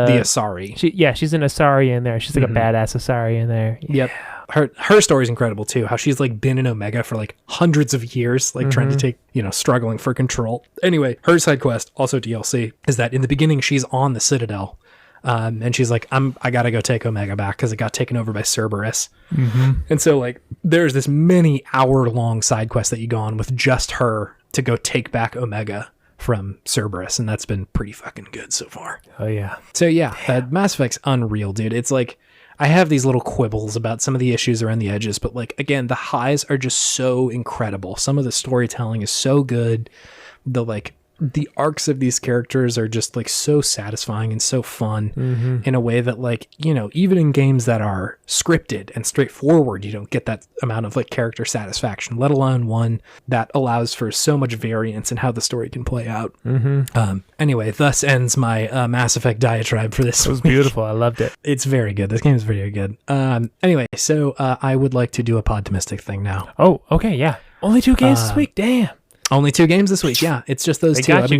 Asari. She's an Asari in there. She's like a badass Asari in there. Yeah. Yep. Her story's incredible too. How she's like been in Omega for like hundreds of years, like trying to take, struggling for control. Anyway, her side quest, also DLC, is that in the beginning she's on the Citadel. And she's like, I gotta go take Omega back because it got taken over by Cerberus. And so like there's this many hour-long side quest that you go on with just her to go take back Omega from Cerberus, and that's been pretty fucking good so far. Oh yeah. So yeah, Mass Effect's unreal, dude. It's like I have these little quibbles about some of the issues around the edges, but like again, the highs are just so incredible. Some of the storytelling is so good. The arcs of these characters are just like so satisfying and so fun in a way that like, even in games that are scripted and straightforward, you don't get that amount of like character satisfaction, let alone one that allows for so much variance in how the story can play out. Anyway, thus ends my Mass Effect diatribe for this. It was beautiful. I loved it. It's very good. This game is very good. Anyway, so I would like to do a Podtimistic thing now. Oh, okay. Yeah. Only 2 games this week. Damn. Only 2 games this week. Yeah, it's just those 2. I've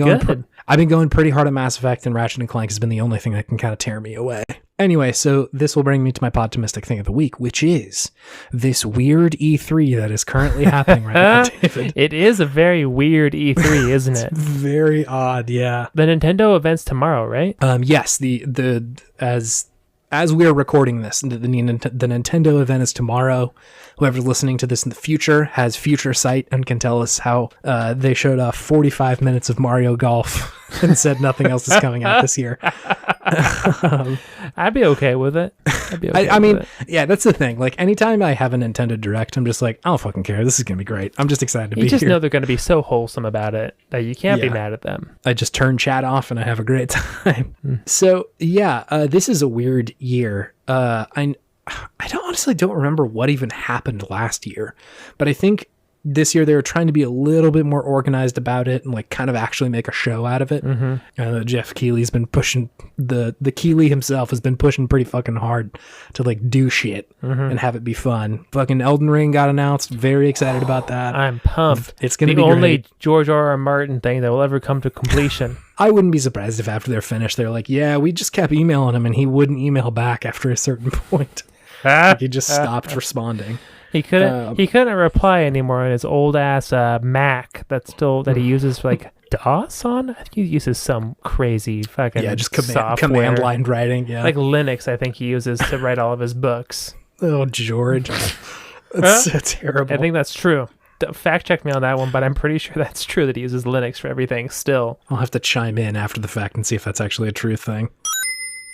been going pretty hard at Mass Effect, and Ratchet and Clank has been the only thing that can kind of tear me away. Anyway, so this will bring me to my Podtimistic thing of the week, which is this weird E3 that is currently happening right now, David. It is a very weird E3, isn't it? Very odd, yeah. The Nintendo event's tomorrow, right? Yes, as we're recording this, the Nintendo event is tomorrow. Whoever's listening to this in the future has future sight and can tell us how they showed off 45 minutes of Mario Golf and said nothing else is coming out this year. I'd be okay with it. Yeah, that's the thing. Like, anytime I have a Nintendo Direct, I'm just like, I don't fucking care. This is going to be great. I'm just excited to be here. You just know they're going to be so wholesome about it that you can't be mad at them. I just turn chat off and I have a great time. So, yeah, this is a weird year. I honestly don't remember what even happened last year, but I think this year they were trying to be a little bit more organized about it and like kind of actually make a show out of it. Jeff Keighley's been pushing the Keighley himself has been pushing pretty fucking hard to like do shit and have it be fun. Fucking Elden Ring got announced. Very excited about that. I'm pumped. It's going to be the only great. George R.R. Martin thing that will ever come to completion. I wouldn't be surprised if after they're finished, they're like, yeah, we just kept emailing him and he wouldn't email back after a certain point. Like he just stopped responding. He couldn't reply anymore on his old ass Mac that he uses for like DOS on. I think he uses some crazy fucking just command line writing. Yeah, like Linux. I think he uses to write all of his books. Oh, George, that's so terrible. I think that's true. Fact check me on that one, but I'm pretty sure that's true that he uses Linux for everything still. I'll have to chime in after the fact and see if that's actually a true thing.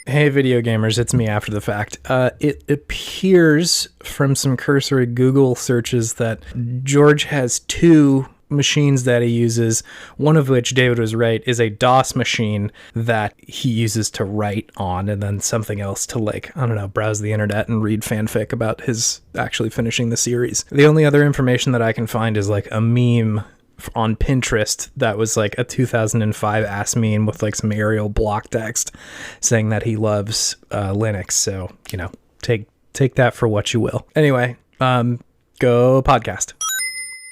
Hey, video gamers, it's me after the fact. It appears from some cursory Google searches that George has 2 machines that he uses, one of which, David was right, is a DOS machine that he uses to write on, and then something else to, like, I don't know, browse the internet and read fanfic about his actually finishing the series. The only other information that I can find is, like, a meme on Pinterest that was like a 2005 ass meme with like some Arial block text saying that he loves Linux. So, take that for what you will. Anyway, go podcast.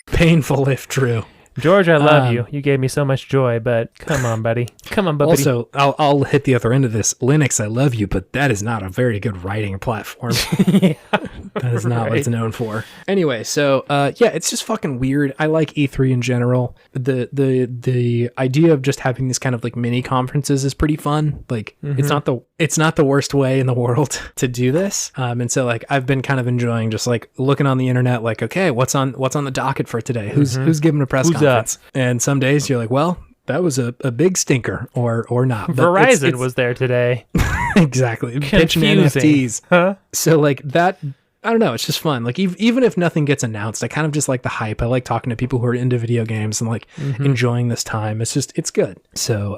Painful if true. George, I love you. You gave me so much joy, but come on, buddy. Come on, buddy. Also, I'll hit the other end of this. Linux, I love you, but that is not a very good writing platform. That is not what it's known for. Anyway, so it's just fucking weird. I like E3 in general. The idea of just having these kind of like mini conferences is pretty fun. Like it's not the worst way in the world to do this. And so like I've been kind of enjoying just like looking on the internet, like, okay, what's on the docket for today? Who's giving a press conference? And some days you're like, well, that was a big stinker or not. But Verizon was there today. Exactly. Pitching NFTs. Huh? So like that, I don't know. It's just fun. Like even if nothing gets announced, I kind of just like the hype. I like talking to people who are into video games and like enjoying this time. It's good. So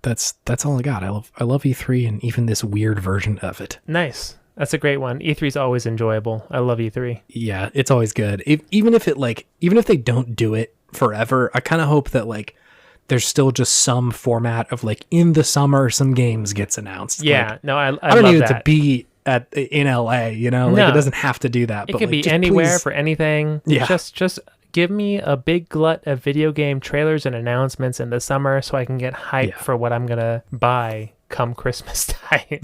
that's all I got. I love E3 and even this weird version of it. Nice. That's a great one. E3 is always enjoyable. I love E3. Yeah, it's always good. Even if they don't do it forever, I kind of hope that like there's still just some format of like in the summer some games gets announced. Yeah, like, no, I don't love need that. it to be in LA, you know, like No. it doesn't have to do that. It but could like, be anywhere please, for anything. Yeah. Just give me a big glut of video game trailers and announcements in the summer so I can get hyped for what I'm going to buy come Christmas time.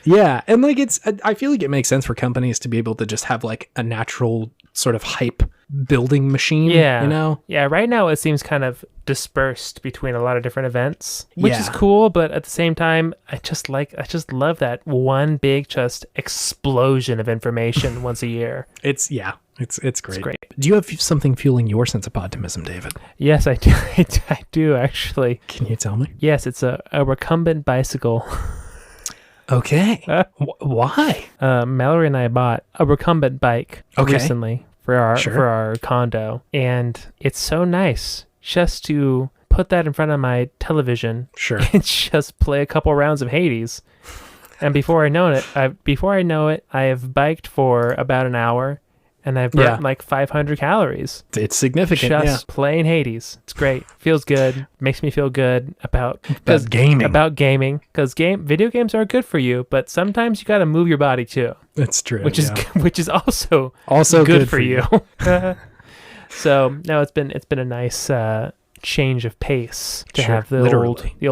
Yeah, and like I feel like it makes sense for companies to be able to just have like a natural sort of hype building machine, Yeah. you know? Yeah, right now it seems kind of dispersed between a lot of different events, which is Yeah. cool, but at the same time, I just love that one big just explosion of information once a year. It's great. It's great. Do you have something fueling your sense of optimism, David? Yes, I do. I do actually. Can you tell me? Yes, it's a recumbent bicycle. Okay. Why? Mallory and I bought a recumbent bike recently for our condo, and it's so nice just to put that in front of my television and just play a couple rounds of Hades. And before I know it, I have biked for about an hour, and I've burnt like 500 calories. It's significant. Just playing Hades. It's great. Feels good. Makes me feel good about gaming. Because video games are good for you, but sometimes you got to move your body too. That's true. Which is also good for you. So no, it's been a nice change of pace to have the old have the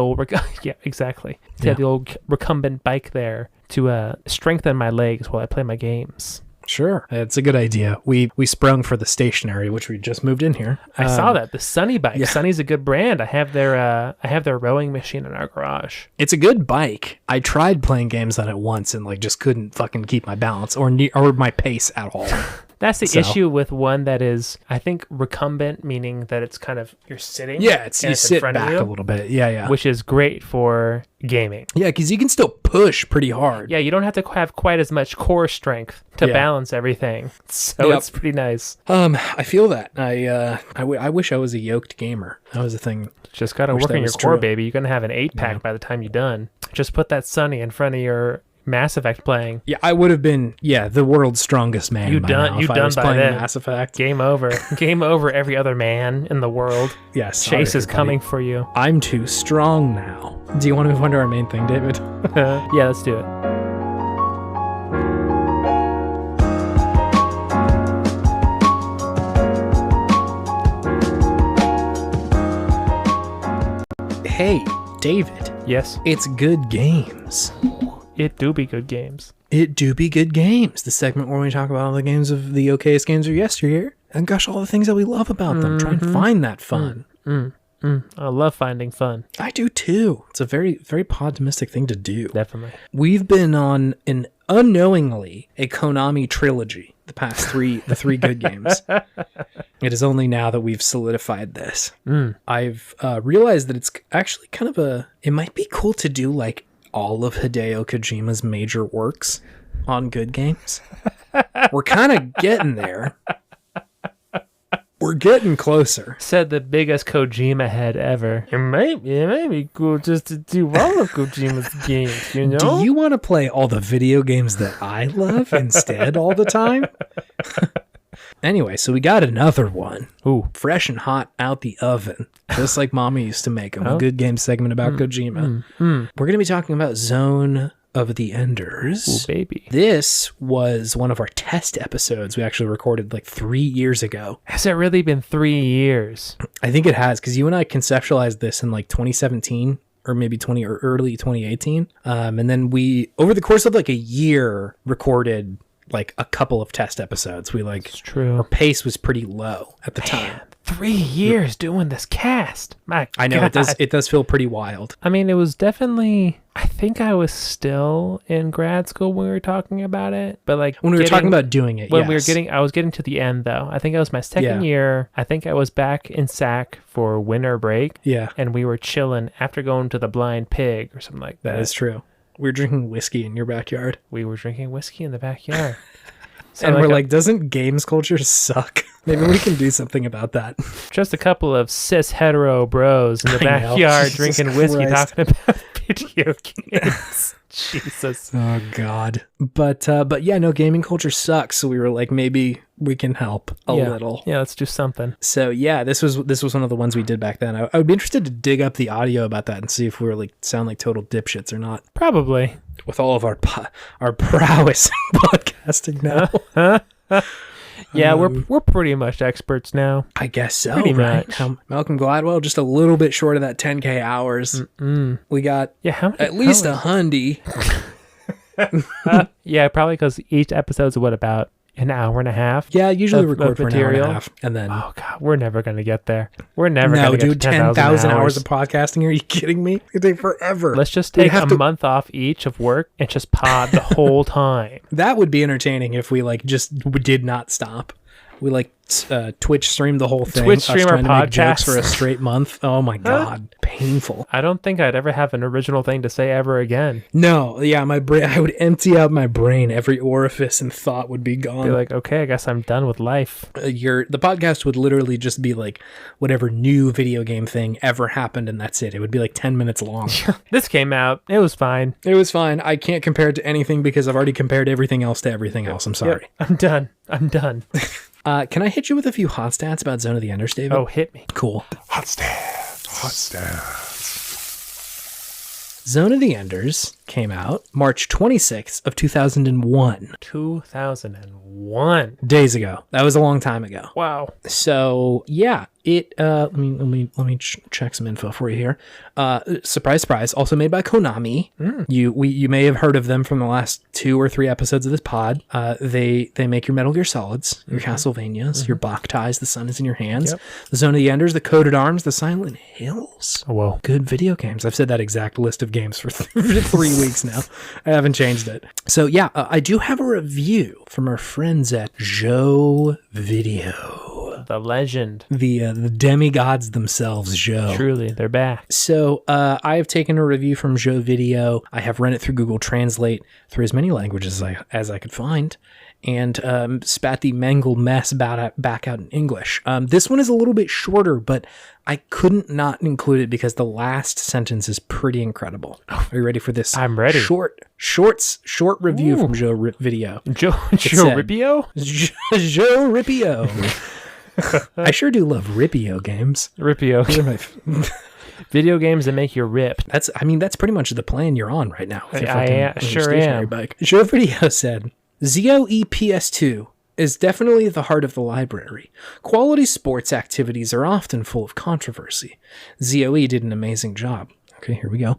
old recumbent bike there to strengthen my legs while I play my games. Sure, it's a good idea. We sprung for the stationary, which we just moved in here. I saw that the Sunny bike. Yeah. Sunny's a good brand. I have their rowing machine in our garage. It's a good bike. I tried playing games on it once and like just couldn't fucking keep my balance or my pace at all. That's the issue with one that is, I think, recumbent, meaning that it's kind of, you're sitting. Yeah, you sit in back a little bit. Yeah. Which is great for gaming. Yeah, because you can still push pretty hard. Yeah, you don't have to have quite as much core strength to balance everything. So it's pretty nice. I feel that. I wish I was a yoked gamer. That was a thing. Just got to work on your core, baby. You're going to have an 8-pack by the time you're done. Just put that Sunny in front of your Mass Effect playing. Yeah, I would have been the world's strongest man. You done by then. Mass Effect. Game over. Game over every other man in the world. Yes. Chase is coming for you. I'm too strong now. Do you want to move on to our main thing, David? Yeah, let's do it. Hey, David. Yes. It's good games. It do be good games. It do be good games. The segment where we talk about all the games of the okayest games of yesteryear and gosh, all the things that we love about them. Try and find that fun. I love finding fun. I do too. It's a very, very Podtimistic thing to do. Definitely. We've been on unknowingly a Konami trilogy. The three good games. It is only now that we've solidified this. I've realized that it's actually kind of it might be cool to do like all of Hideo Kojima's major works on good games. We're kind of getting there. We're getting closer. Said the biggest Kojima head ever. It might be cool just to do all of Kojima's games, you know? Do you want to play all the video games that I love instead all the time? Anyway, so we got another one. Ooh. Fresh and hot out the oven. Just like Mommy used to make them. A good game segment about Kojima. We're going to be talking about Zone of the Enders. Ooh, baby. This was one of our test episodes we actually recorded like 3 years ago. Has it really been 3 years? I think it has, because you and I conceptualized this in like 2017 or maybe early 2018. And then we, over the course of like a year, recorded like a couple of test episodes. It's true. Our pace was pretty low at the time. 3 years doing this cast. I know, it does feel pretty wild. I mean, it was definitely, I think I was still in grad school when we were talking about it, but like when we were talking about doing it, I was getting to the end though. I think it was my second year. I think I was back in SAC for winter break. Yeah. And we were chilling after going to the Blind Pig or something like that. That is true. We were drinking whiskey in your backyard. We were drinking whiskey in the backyard. So and we're like, doesn't games culture suck? Maybe we can do something about that. Just a couple of cis hetero bros in the backyard drinking whiskey talking about video games. Jesus. Oh God. But yeah, no, gaming culture sucks. So we were like, maybe we can help a little. Yeah, let's do something. So yeah, this was one of the ones we did back then. I would be interested to dig up the audio about that and see if we were like sound like total dipshits or not. Probably. With all of our prowess in podcasting now. Yeah, we're pretty much experts now. I guess so. Pretty right? much. Malcolm Gladwell just a little bit short of that 10K hours. We got at least a hundy. Yeah, probably because each episode's about an hour and a half. Yeah, usually record for an hour and a half, and then oh God, we're never gonna get there. We're never gonna get to 10,000 hours of podcasting. Are you kidding me? It'd take forever. Let's just take a month off each of work and just pod the whole time. That would be entertaining if we like just did not stop. We like Twitch stream the whole thing. Twitch stream our podcast for a straight month. Oh my God, painful. I don't think I'd ever have an original thing to say ever again. No, yeah, my brain. I would empty out my brain. Every orifice and thought would be gone. Be like, okay, I guess I'm done with life. The podcast would literally just be like whatever new video game thing ever happened, and that's it. It would be like 10 minutes long. This came out. It was fine. It was fine. I can't compare it to anything because I've already compared everything else to everything else. I'm sorry. Yep, I'm done. Can I hit you with a few hot stats about Zone of the Enders, David? Oh, hit me. Cool. Hot stats. Zone of the Enders came out March 26th of 2001. 2001. Days ago. That was a long time ago. Wow. So yeah, it. Let me check some info for you here. Surprise, surprise. Also made by Konami. You may have heard of them from the last 2 or 3 episodes of this pod. They make your Metal Gear Solids, your Castlevanias, your Boktais. The Sun is in Your Hands. Yep. The Zone of the Enders, the Coded Arms, the Silent Hills. Oh, whoa. Good video games. I've said that exact list of games for 3 weeks now. I haven't changed it. So yeah, I do have a review from our friends at Joe Video. The legend. The demigods themselves, Joe. Truly, they're back. So I have taken a review from Joe Video. I have run it through Google Translate through as many languages as I could find, and spat the mangled mess back out in English. This one is a little bit shorter, but I couldn't not include it because the last sentence is pretty incredible. Are you ready for this? I'm ready. Short review from Joe Video. Joe Ripio? Joe Ripio. I sure do love Ripio games. Ripio. These are my video games that make you rip. That's pretty much the plan you're on right now. I sure am. Bike. Joe Video said, ZOE PS2 is definitely the heart of the library. Quality sports activities are often full of controversy. ZOE did an amazing job. Okay, here we go.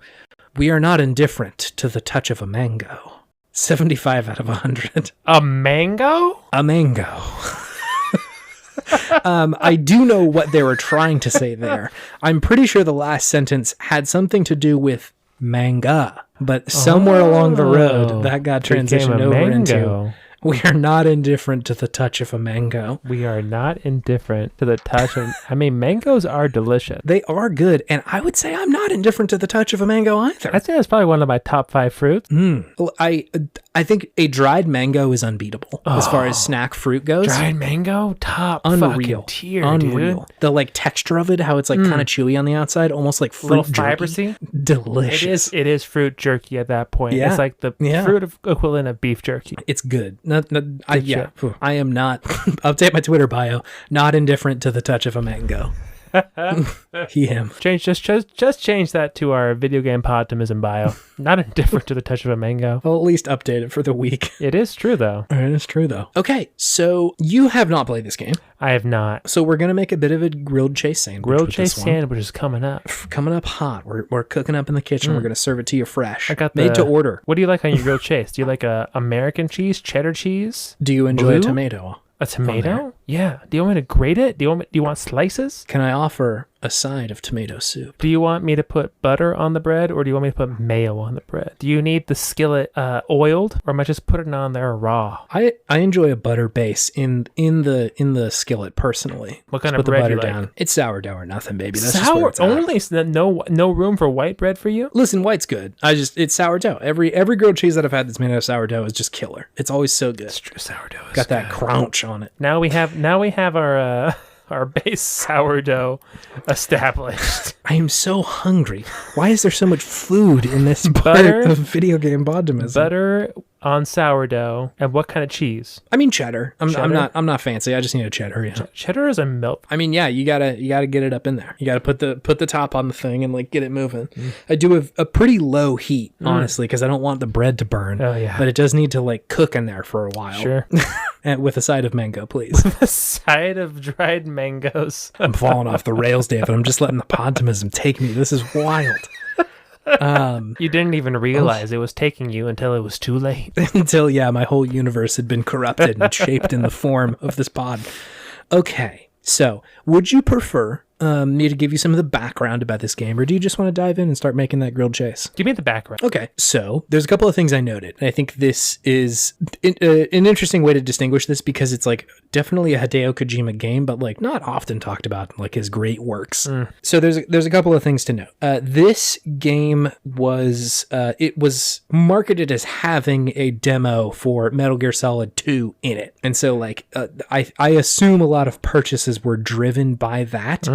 We are not indifferent to the touch of a mango. 75 out of 100. A mango? A mango. I do know what they were trying to say there. I'm pretty sure the last sentence had something to do with manga, but somewhere along the road that got transitioned over into we are not indifferent to the touch of a mango. We are not indifferent to the touch of... I mean, mangoes are delicious. They are good, and I would say I'm not indifferent to the touch of a mango either. I'd say that's probably one of my top 5 fruits. I think a dried mango is unbeatable as far as snack fruit goes. Dried mango? Top unreal. Fucking tier, unreal. Dude. The like texture of it, how it's like kind of chewy on the outside, almost like fruit little jerky. fibrous-y. Delicious. It is fruit jerky at that point. Yeah. It's like the fruit equivalent of beef jerky. It's good. I am not, update my Twitter bio, not indifferent to the touch of a mango. Him. Just change that to our video game Podtimism bio. Not indifferent to the touch of a mango. Well, at least update it for the week. It is true, though. It is true, though. Okay, so you have not played this game. I have not. So we're going to make a bit of a grilled chase sandwich. Grilled chase sandwich is coming up. Coming up hot. We're cooking up in the kitchen. We're going to serve it to you fresh. Made to order. What do you like on your grilled chase? Do you like American cheese, cheddar cheese? Do you enjoy a tomato? A tomato? Yeah. Do you want me to grate it? Do you want slices? Can I offer a side of tomato soup? Do you want me to put butter on the bread, or do you want me to put mayo on the bread? Do you need the skillet oiled, or am I just putting it on there raw? I enjoy a butter base in the skillet personally. What kind of bread do you like? It's sourdough or nothing, baby. That's sour just where it's only? No room for white bread for you? Listen, white's good. It's sourdough. Every grilled cheese that I've had that's made out of sourdough is just killer. It's always so good. It's true, sourdough is got that crunch on it. Now we have our our base sourdough established. I am so hungry. Why is there so much food in this Butter? part of video game Podtimism? Butter on sourdough, and what kind of cheese? I mean cheddar. Cheddar? I'm not fancy. I just need a cheddar. Yeah. Cheddar is a milk. I mean, yeah, you gotta get it up in there. You gotta put the top on the thing and like get it moving. I do a pretty low heat, honestly, because I don't want the bread to burn. Oh yeah, but it does need to like cook in there for a while. Sure. And with a side of mango, please. A side of dried mangoes. I'm falling off the rails, David. I'm just letting the Podtimism take me. This is wild. You didn't even realize it was taking you until it was too late. Until, yeah, my whole universe had been corrupted and shaped in the form of this pod. Okay, so would you prefer me to give you some of the background about this game, or do you just want to dive in and start making that grilled chase? Give me the background. Okay, so there's a couple of things I noted. And I think this is an interesting way to distinguish this because it's like definitely a Hideo Kojima game, but like not often talked about in like his great works. So there's a couple of things to note. This game was it was marketed as having a demo for Metal Gear Solid 2 in it, and so like I assume a lot of purchases were driven by that.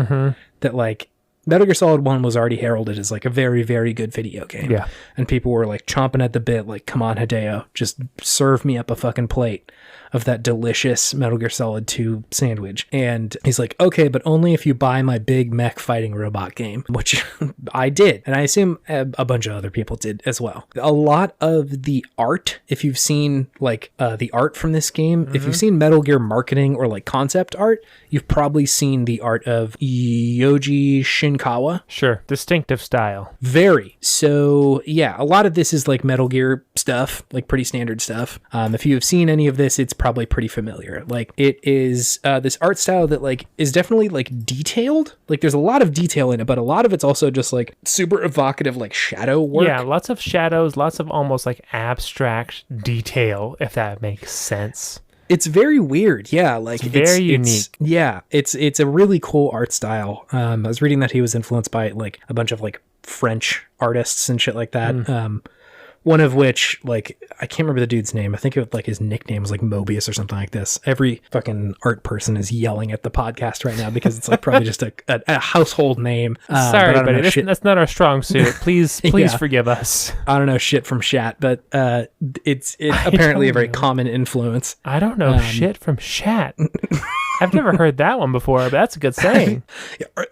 That like Metal Gear Solid 1 was already heralded as like a very, very good video game. Yeah. And people were like chomping at the bit, like, come on, Hideo, just serve me up a fucking plate of that delicious Metal Gear Solid 2 sandwich. And he's like, okay, but only if you buy my big mech fighting robot game, which I did. And I assume a bunch of other people did as well. A lot of the art, if you've seen like the art from this game, if you've seen Metal Gear marketing or like concept art, you've probably seen the art of Yoji Shinkawa. Sure. Distinctive style. Very. So yeah, a lot of this is like Metal Gear stuff, like pretty standard stuff. If you have seen any of this, it's probably pretty familiar. Like it is this art style that like is definitely like detailed. Like there's a lot of detail in it, but a lot of it's also just like super evocative, like shadow work. Yeah, lots of shadows, lots of almost like abstract detail, if that makes sense. It's very weird. Yeah, like it's very unique. Yeah, it's a really cool art style. I was reading that he was influenced by like a bunch of like French artists and shit like that. One of which, like, I can't remember the dude's name. I think it was like his nickname was like Mobius or something like this. Every fucking art person is yelling at the podcast right now because it's like probably just a household name. Sorry, but that's not our strong suit. Please Yeah. forgive us. I don't know shit from Shat, but it's apparently a very common influence. I don't know shit from Shat. I've never heard that one before, but that's a good saying.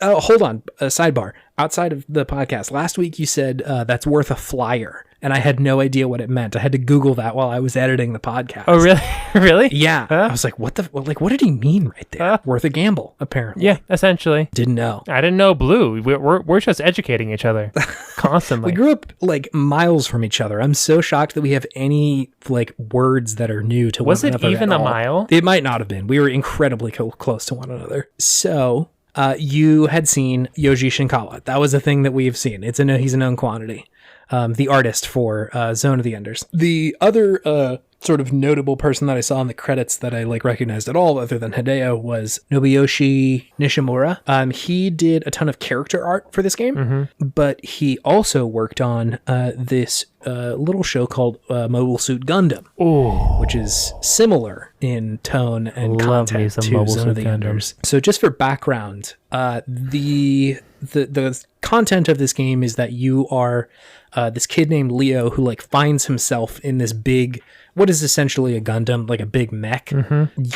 Hold on, sidebar. Outside of the podcast, last week you said that's worth a flyer. And I had no idea what it meant. I had to Google that while I was editing the podcast. Oh, really? Really? Yeah. Huh? I was like, what did he mean right there? Worth a gamble, apparently. Yeah, essentially. Didn't know. I didn't know Blue. We're just educating each other constantly. We grew up like miles from each other. I'm so shocked that we have any like words that are new to one another. Was it even a mile? It might not have been. We were incredibly close to one another. So you had seen Yoji Shinkawa. That was a thing that we've seen. He's a known quantity. The artist for Zone of the Enders. The other sort of notable person that I saw in the credits that I like recognized at all other than Hideo was Nobuyoshi Nishimura. He did a ton of character art for this game, but he also worked on this little show called Mobile Suit Gundam, which is similar in tone and content to Zone of the Enders. So just for background, the content of this game is that you are this kid named Leo who like finds himself in this big, what is essentially a Gundam, like a big mech.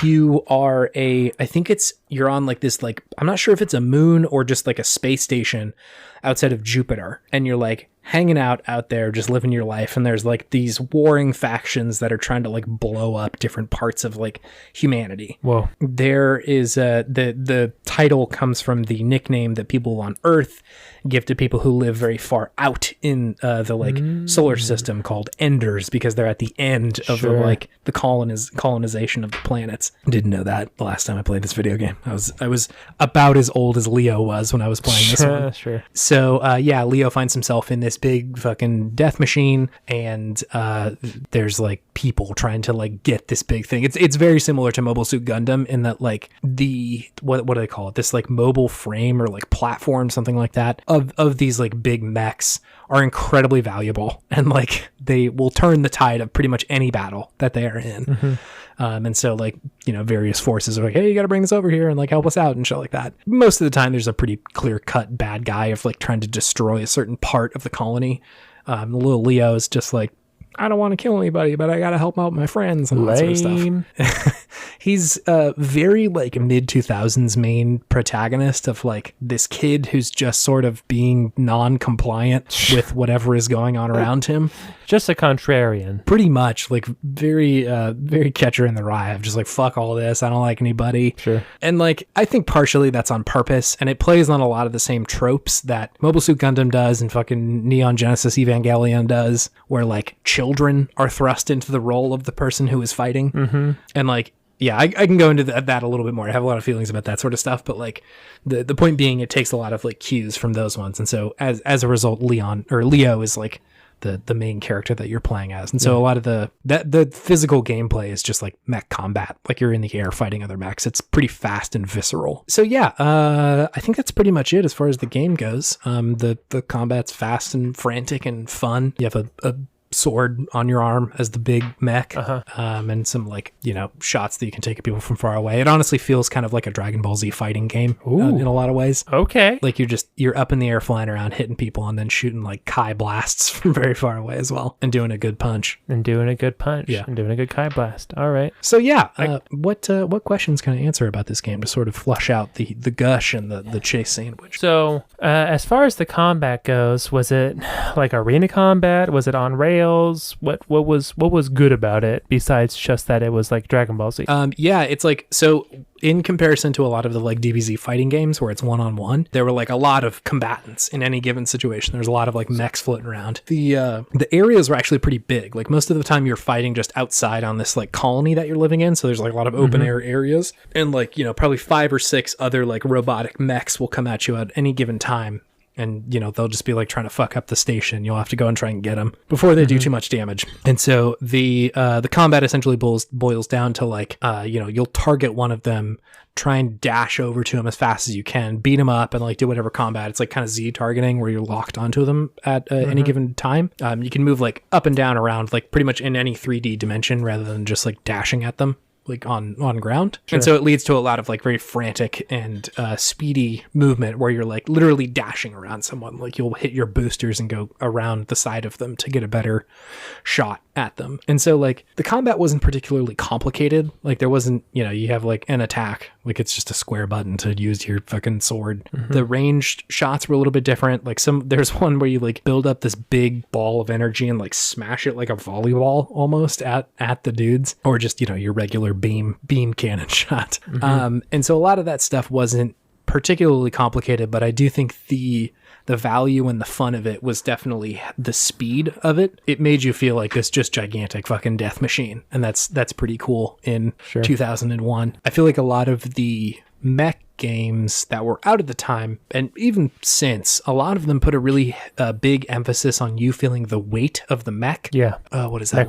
You are you're on like this, like, I'm not sure if it's a moon or just like a space station outside of Jupiter. And you're like hanging out there, just living your life. And there's like these warring factions that are trying to like blow up different parts of like humanity. Whoa. There is the title comes from the nickname that people on Earth give to people who live very far out in the like solar system called Enders, because they're at the end of the colonization of the planets. Didn't know that the last time I played this video game. I was about as old as Leo was when I was playing this one. Sure. So Leo finds himself in this big fucking death machine, and there's like people trying to like get this big thing. It's very similar to Mobile Suit Gundam in that like the what do they call it? This like mobile frame or like platform, something like that, of these like big mechs are incredibly valuable, and like they will turn the tide of pretty much any battle that they are in. And so like, you know, various forces are like, hey, you got to bring this over here and like help us out and shit like that. Most of the time there's a pretty clear cut bad guy of like trying to destroy a certain part of the colony. The little Leo is just like, I don't want to kill anybody, but I got to help out my friends and all that sort of stuff. He's a very like mid 2000s main protagonist of like this kid who's just sort of being non-compliant with whatever is going on around him. Just a contrarian. Pretty much like very Catcher in the Rye of just like, fuck all this. I don't like anybody. Sure. And like, I think partially that's on purpose, and it plays on a lot of the same tropes that Mobile Suit Gundam does and fucking Neon Genesis Evangelion does, where like children are thrust into the role of the person who is fighting. And like, yeah, I can go into that a little bit more. I have a lot of feelings about that sort of stuff, but like the point being, it takes a lot of like cues from those ones. And so as a result, Leo is like the main character that you're playing as. And so a lot of the physical gameplay is just like mech combat. Like you're in the air fighting other mechs. It's pretty fast and visceral. So yeah, I think that's pretty much it as far as the game goes. The combat's fast and frantic and fun. You have a sword on your arm as the big mech, and some like, you know, shots that you can take at people from far away. It honestly feels kind of like a Dragon Ball Z fighting game in a lot of ways. Okay. Like you're up in the air flying around hitting people and then shooting like Kai blasts from very far away as well, and doing a good punch. Yeah. And doing a good Kai blast. All right. So yeah, what questions can I answer about this game to sort of flush out the gush and the chase sandwich? So as far as the combat goes, was it like arena combat? Was it on rails? What was good about it besides just that it was like Dragon Ball Z? Yeah, it's like, so in comparison to a lot of the like DBZ fighting games where it's one-on-one, there were like a lot of combatants in any given situation. There's a lot of like mechs floating around. The areas were actually pretty big. Like most of the time you're fighting just outside on this like colony that you're living in. So there's like a lot of open air areas, and like, you know, probably 5 or 6 other like robotic mechs will come at you at any given time. And, you know, they'll just be like trying to fuck up the station. You'll have to go and try and get them before they do too much damage. And so the combat essentially boils down to like, you know, you'll target one of them, try and dash over to him as fast as you can, beat him up, and like do whatever combat. It's like kind of Z targeting where you're locked onto them at any given time. You can move like up and down around like pretty much in any 3D dimension rather than just like dashing at them like on ground. Sure. And so it leads to a lot of like very frantic and speedy movement where you're like literally dashing around someone. Like you'll hit your boosters and go around the side of them to get a better shot at them. And so like the combat wasn't particularly complicated. Like there wasn't, you know, you have like an attack, like it's just a square button to use your fucking sword. The ranged shots were a little bit different. Like there's one where you like build up this big ball of energy and like smash it like a volleyball almost at the dudes, or just, you know, your regular beam cannon shot. And so a lot of that stuff wasn't particularly complicated, but I do think the value and the fun of it was definitely the speed of it. It made you feel like this just gigantic fucking death machine, and that's pretty cool in 2001. I feel like a lot of the mech games that were out at the time, and even since, a lot of them put a really big emphasis on you feeling the weight of the mech. Yeah. What is that?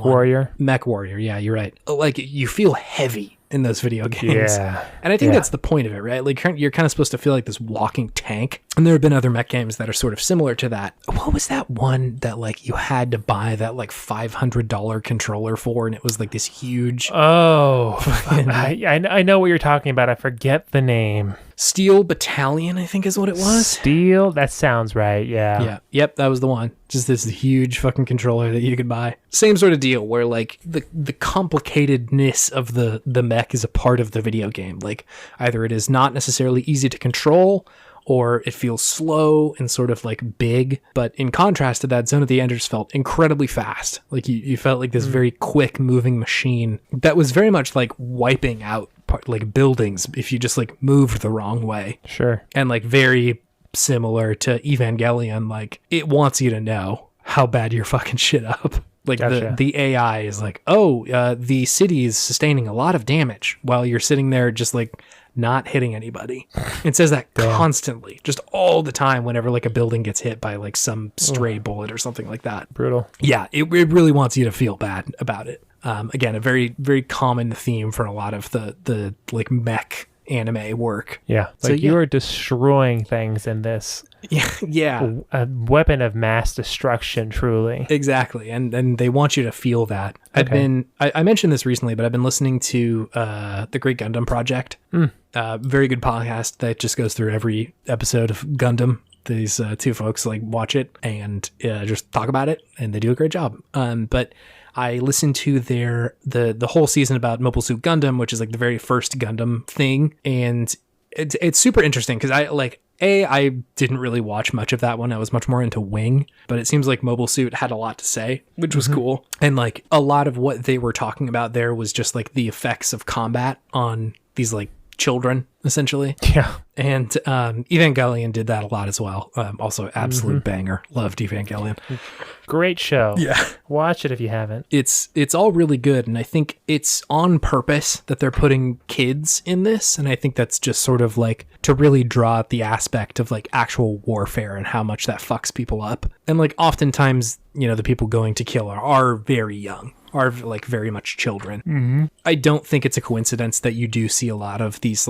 Mech Warrior. Yeah, you're right. Like you feel heavy in those video games. Yeah. And I think that's the point of it, right? Like you're kind of supposed to feel like this walking tank. And there have been other mech games that are sort of similar to that. What was that one that like you had to buy that like $500 controller for, and it was like this huge... Oh, I know what you're talking about. I forget the name. Steel Battalion, I think is what it was. Steel? That sounds right, yeah. Yeah, yep, that was the one. Just this huge fucking controller that you could buy. Same sort of deal where like the complicatedness of the mech is a part of the video game. Like either it is not necessarily easy to control, or it feels slow and sort of like big. But in contrast to that, Zone of the Enders felt incredibly fast. Like you felt like this very quick moving machine that was very much like wiping out like buildings if you just like moved the wrong way. Sure. And like very similar to Evangelion, like it wants you to know how bad you're fucking shit up. Like the AI is like, the city is sustaining a lot of damage while you're sitting there just like not hitting anybody. It says that constantly, just all the time whenever like a building gets hit by like some stray bullet or something like that. Brutal. Yeah, it really wants you to feel bad about it. Again, a very, very common theme for a lot of the like mech anime work. Yeah. Like you are destroying things in this. Yeah. A weapon of mass destruction, truly. Exactly. And they want you to feel that. I mentioned this recently, but I've been listening to the Great Gundam Project. Very good podcast that just goes through every episode of Gundam. These two folks like watch it and just talk about it, and they do a great job. But I listened to the whole season about Mobile Suit Gundam, which is like the very first Gundam thing, and it's super interesting because I didn't really watch much of that one. I was much more into Wing, but it seems like Mobile Suit had a lot to say, which was cool. And like a lot of what they were talking about there was just like the effects of combat on these like children, essentially. Yeah. And Evangelion did that a lot as well. Also, absolute banger. Loved Evangelion. Great show. Yeah. Watch it if you haven't. It's all really good, and I think it's on purpose that they're putting kids in this, and I think that's just sort of like to really draw out the aspect of like actual warfare and how much that fucks people up. And like oftentimes, you know, the people going to kill are very young, are like very much children. I don't think it's a coincidence that you do see a lot of these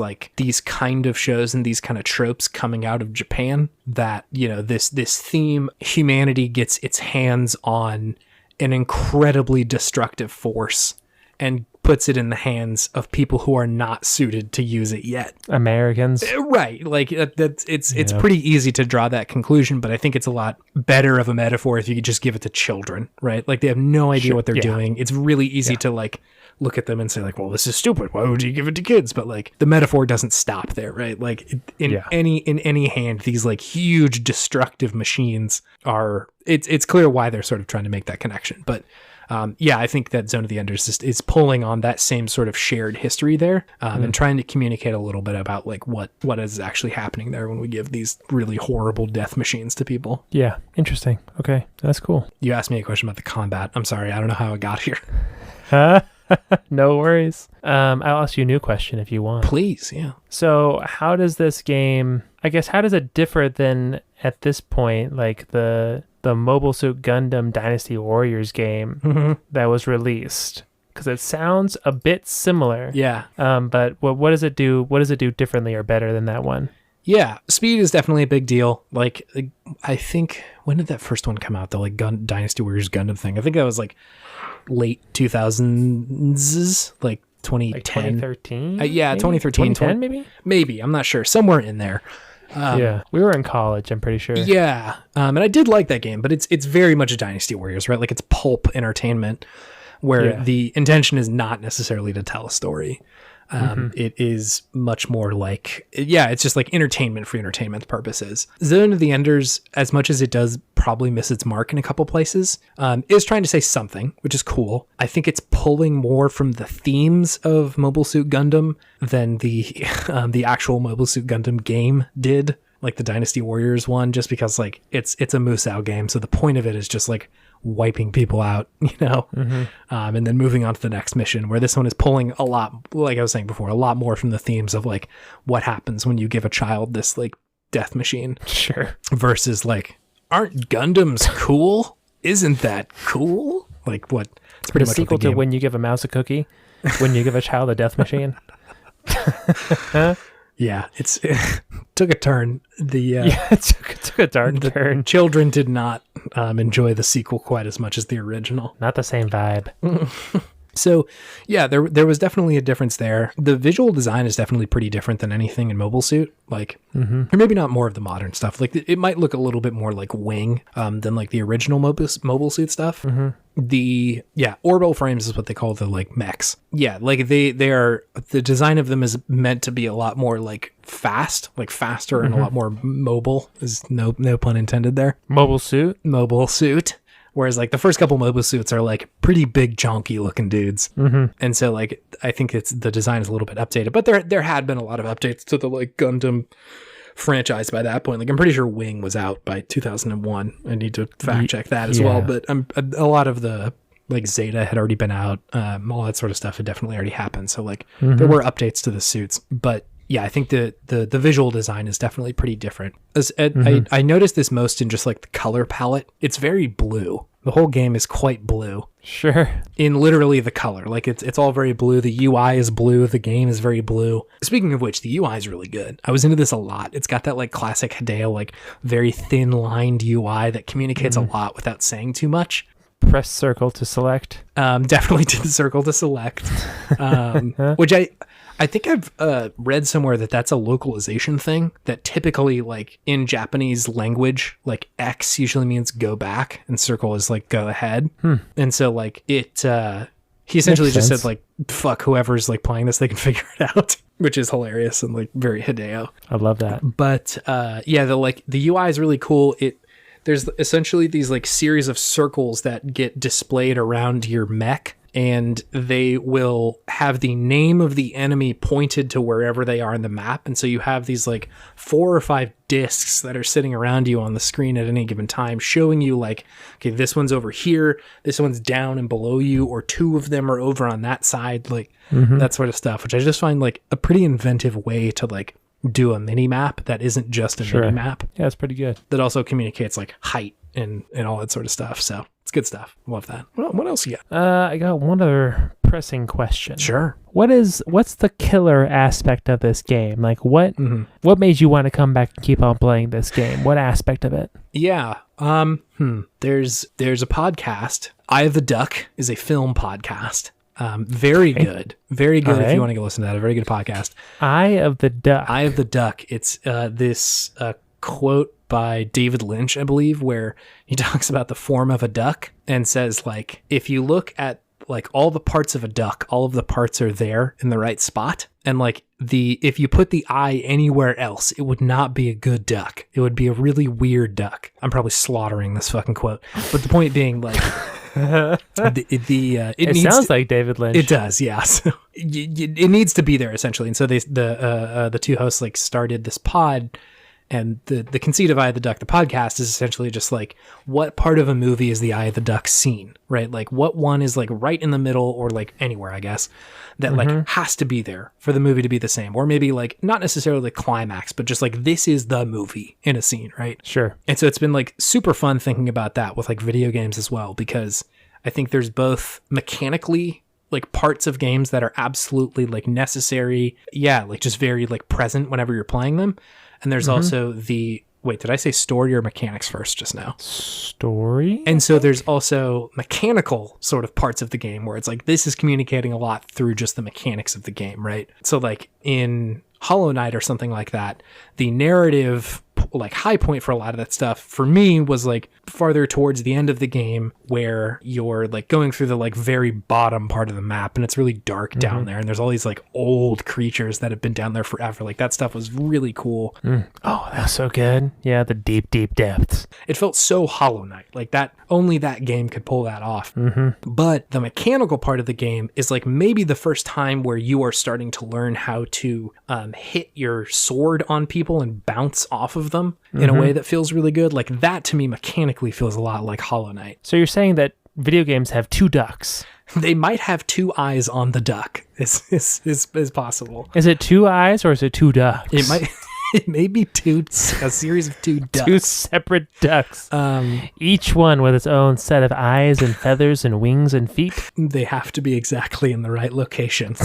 kind of shows and these kind of tropes coming out of Japan, that, you know, this theme, humanity gets its hands on an incredibly destructive force and puts it in the hands of people who are not suited to use it yet. Americans. Right. Like it's pretty easy to draw that conclusion, but I think it's a lot better of a metaphor if you could just give it to children, right? Like they have no idea what they're doing. It's really easy to like look at them and say like, well, this is stupid. Why would you give it to kids? But like the metaphor doesn't stop there, right? Like in any hand, these like huge destructive machines are, it's clear why they're sort of trying to make that connection. But I think that Zone of the Enders is pulling on that same sort of shared history there, and trying to communicate a little bit about like what is actually happening there when we give these really horrible death machines to people. Yeah, interesting. Okay, that's cool. You asked me a question about the combat. I'm sorry, I don't know how it got here. No worries. I'll ask you a new question if you want. Please, yeah. So how does this game, I guess, how does it differ than at this point, like the Mobile Suit Gundam Dynasty Warriors game that was released? Because it sounds a bit similar. Yeah. But what does it do? What does it do differently or better than that one? Yeah, speed is definitely a big deal. Like, I think, when did that first one come out? The like Dynasty Warriors Gundam thing. I think that was like late 2000s, like 2010. Like 2013? Yeah, maybe? 2013. 2010 maybe? Maybe, I'm not sure. Somewhere in there. Yeah, we were in college, I'm pretty sure. Yeah, and I did like that game, but it's very much a Dynasty Warriors, right? Like it's pulp entertainment, where the intention is not necessarily to tell a story. It is much more like, it's just like entertainment for entertainment purposes. Zone of the Enders, as much as it does probably miss its mark in a couple places, is trying to say something, which is cool. I think it's pulling more from the themes of Mobile Suit Gundam than the actual Mobile Suit Gundam game did, like the Dynasty Warriors one, just because like it's a Musou game, so the point of it is just like wiping people out, you know, and then moving on to the next mission, where this one is pulling a lot, like I was saying before, a lot more from the themes of like what happens when you give a child this like death machine. Sure. Versus like, aren't Gundams cool? Isn't that cool? Like what? It's pretty much sequel what the game. To When You Give a Mouse a Cookie, when you give a child a death machine. Yeah, it took a turn. It took a dark turn. Children did not enjoy the sequel quite as much as the original. Not the same vibe. So, yeah, there was definitely a difference there. The visual design is definitely pretty different than anything in Mobile Suit. Like, or maybe not more of the modern stuff. Like, it might look a little bit more like Wing than like the original Mobile Suit stuff. The orbital frames is what they call the like mechs. Yeah, like they are, the design of them is meant to be a lot more like fast, like faster and a lot more mobile. Is no pun intended there. Mobile Suit. Whereas like the first couple Mobile Suits are like pretty big, chonky looking dudes. And so like, I think the design is a little bit updated, but there had been a lot of updates to the like Gundam franchise by that point. Like I'm pretty sure Wing was out by 2001. I need to fact check that as well. But a lot of the like Zeta had already been out. All that sort of stuff had definitely already happened. So like there were updates to the suits, but yeah, I think the visual design is definitely pretty different. I noticed this most in just like the color palette. It's very blue. The whole game is quite blue. Sure. In literally the color. Like, it's all very blue. The UI is blue. The game is very blue. Speaking of which, the UI is really good. I was into this a lot. It's got that, like, classic Hideo, like, very thin-lined UI that communicates a lot without saying too much. Press circle to select. Definitely did the circle to select. Which I think I've read somewhere that that's a localization thing, that typically, like, in Japanese language, like, X usually means go back and circle is like go ahead. And so, like, he essentially just said, like, fuck whoever's, like, playing this, they can figure it out, which is hilarious and, like, very Hideo. I love that. But yeah, the UI is really cool. There's essentially these, like, series of circles that get displayed around your mech, and they will have the name of the enemy pointed to wherever they are in the map. And so you have these, like, 4 or 5 discs that are sitting around you on the screen at any given time, showing you, like, okay, this one's over here, this one's down and below you, or 2 of them are over on that side, like, that sort of stuff, which I just find, like, a pretty inventive way to, like, do a mini map that isn't just a mini map. Yeah, it's pretty good. That also communicates, like, height and all that sort of stuff. So it's good stuff. Love that. What else you got? I got one other pressing question. Sure. What's the killer aspect of this game? Like, what made you want to come back and keep on playing this game? What aspect of it? Yeah. There's a podcast. Eye of the Duck is a film podcast. Very good. Very good if you want to go listen to that. A very good podcast. Eye of the Duck. Eye of the Duck. It's this quote by David Lynch, I believe, where he talks about the form of a duck and says, like, if you look at, like, all the parts of a duck, all of the parts are there in the right spot. And, like, if you put the eye anywhere else, it would not be a good duck. It would be a really weird duck. I'm probably slaughtering this fucking quote. But the point being, like, it sounds like David Lynch. It does, yeah. So it needs to be there, essentially. And so the 2 hosts, like, started this pod. And the conceit of Eye of the Duck, the podcast, is essentially just, like, what part of a movie is the Eye of the Duck scene, right? Like, what one is, like, right in the middle, or, like, anywhere, I guess, that, like, has to be there for the movie to be the same. Or maybe, like, not necessarily the climax, but just, like, this is the movie in a scene, right? Sure. And so it's been, like, super fun thinking about that with, like, video games as well, because I think there's both mechanically, like, parts of games that are absolutely, like, necessary, like, just very, like, present whenever you're playing them. And there's also wait, did I say story or mechanics first just now? Story? And so there's also mechanical sort of parts of the game where it's like, this is communicating a lot through just the mechanics of the game, right? So, like, in Hollow Knight or something like that, the narrative, like, high point for a lot of that stuff for me was, like, farther towards the end of the game, where you're, like, going through the, like, very bottom part of the map, and it's really dark down there, and there's all these, like, old creatures that have been down there forever. Like, that stuff was really cool. Oh, that's so good. Yeah, the deep depths. It felt so Hollow Knight, like, that only that game could pull that off. But the mechanical part of the game is, like, maybe the first time where you are starting to learn how to hit your sword on people and bounce off of them in a way that feels really good. Like, that to me mechanically feels a lot like Hollow Knight. So you're saying that video games have 2 ducks? They might have 2 eyes on the duck. Is possible. Is it 2 eyes or is it 2 ducks? It may be a series of 2 ducks. 2 separate ducks. Each one with its own set of eyes and feathers and wings and feet. They have to be exactly in the right location.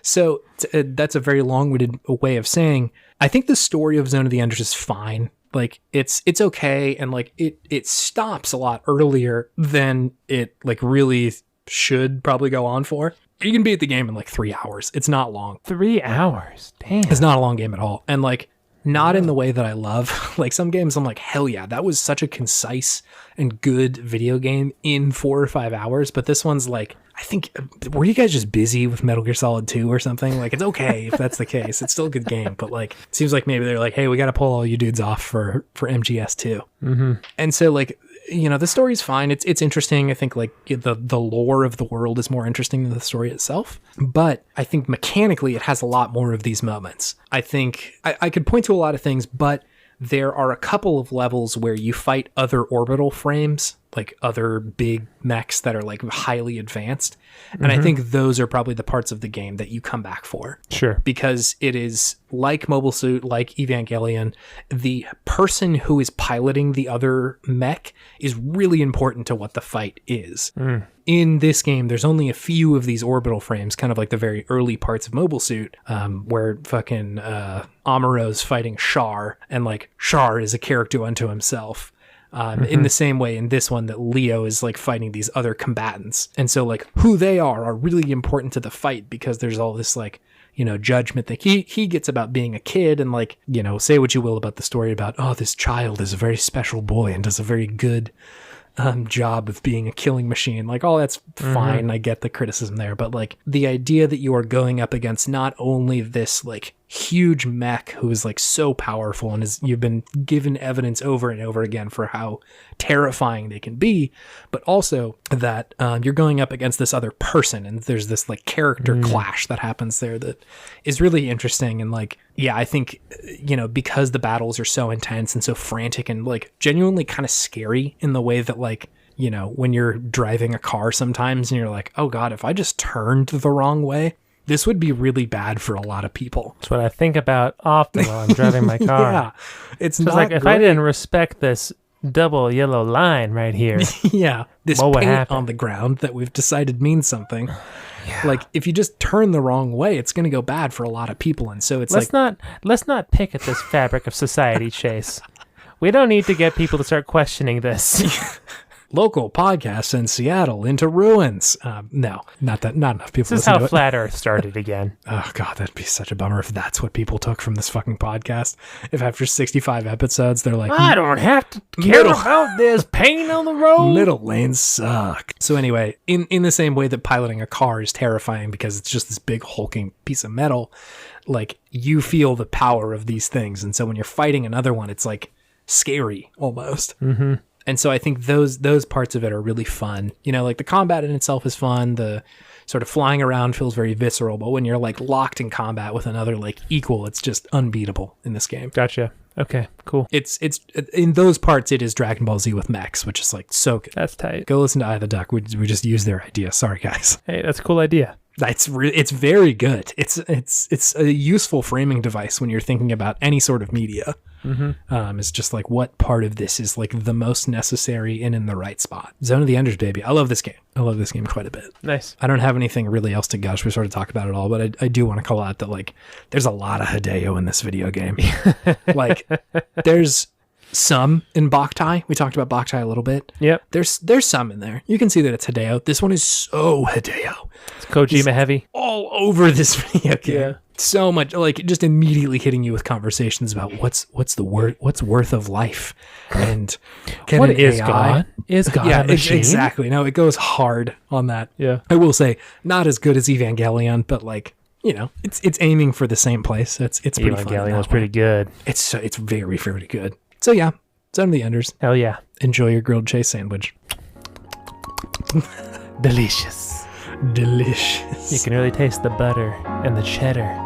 So that's a very long-winded way of saying, I think the story of Zone of the Enders is fine. Like, it's okay, and, like, it stops a lot earlier than it, like, really should probably go on for. You can beat the game in, like, 3 hours. It's not long. 3 hours? Damn. It's not a long game at all. And, like, not in the way that I love. Like, some games I'm like, hell yeah, that was such a concise and good video game in 4 or 5 hours. But this one's like, I think, were you guys just busy with Metal Gear Solid 2 or something? Like, it's okay if that's the case. It's still a good game. But, like, it seems like maybe they're like, hey, we got to pull all you dudes off for MGS2. And so, like, you know, the story's fine. It's interesting. I think, like, the lore of the world is more interesting than the story itself. But I think mechanically it has a lot more of these moments. I think I could point to a lot of things, but there are a couple of levels where you fight other orbital frames, like other big mechs that are like highly advanced. And I think those are probably the parts of the game that you come back for. Sure. Because it is like Mobile Suit, like Evangelion, the person who is piloting the other mech is really important to what the fight is. In this game, there's only a few of these orbital frames, kind of like the very early parts of Mobile Suit, where fucking Amuro's fighting Char, and like Char is a character unto himself. In the same way in this one that Leo is like fighting these other combatants. And so like who they are really important to the fight, because there's all this like, you know, judgment that he gets about being a kid, and like, you know, say what you will about the story about, oh, this child is a very special boy and does a very good job of being a killing machine. Like, all that's fine. I get the criticism there, but like the idea that you are going up against not only this like huge mech who is like so powerful, and you've been given evidence over and over again for how terrifying they can be, but also that you're going up against this other person, and there's this like character clash that happens there that is really interesting. And like, yeah, I think, you know, because the battles are so intense and so frantic and like genuinely kind of scary in the way that like, you know, when you're driving a car sometimes and you're like, oh God, if I just turned the wrong way, this would be really bad for a lot of people. That's what I think about often while I'm driving my car. Yeah, it's so not like, if I didn't respect this double yellow line right here, yeah, this what would paint happen? on the ground that we've decided means something. Like, if you just turn the wrong way, it's going to go bad for a lot of people. And so it's let's not pick at this fabric of society, Chase. We don't need to get people to start questioning this. Local podcasts in Seattle into ruins. No, not enough people This is listen how to it. Flat Earth started again. Oh God, that'd be such a bummer if that's what people took from this fucking podcast. If after 65 episodes, they're like, I don't have to care about this pain on the road. middle lanes suck. So anyway, in the same way that piloting a car is terrifying because it's just this big hulking piece of metal, like, you feel the power of these things. And so when you're fighting another one, it's like scary almost. And so I think those parts of it are really fun. You know, like the combat in itself is fun. The sort of flying around feels very visceral, but when you're like locked in combat with another like equal, it's just unbeatable in this game. Gotcha. Okay, cool. It's in those parts, it is Dragon Ball Z with mechs, which is like so good. That's tight. Go listen to Eye of the Duck. We just used their idea. Sorry, guys. Hey, that's a cool idea. It's very good. It's a useful framing device when you're thinking about any sort of media. It's just like, what part of this is like the most necessary and in the right spot. Zone of the Enders, baby. I love this game. I love this game quite a bit. Nice. I don't have anything really else to gush. We sort of talked about it all, but I do want to call out that like there's a lot of Hideo in this video game. Like, there's some in Boktai. We talked about Boktai a little bit. Yep. There's some in there. You can see that it's Hideo. This one is so Hideo. It's Kojima heavy. All over this video game. Yeah. So much, like, just immediately hitting you with conversations about what's worth of life, and can What an is AI God? Is God a machine? Exactly. No, it goes hard on that. Yeah. I will say, not as good as Evangelion, but like, you know, it's aiming for the same place. It's pretty fun. Evangelion was pretty good. It's very, very good. So yeah, Zone of the Enders. Hell yeah. Enjoy your grilled cheese sandwich. Delicious. Delicious. You can really taste the butter and the cheddar.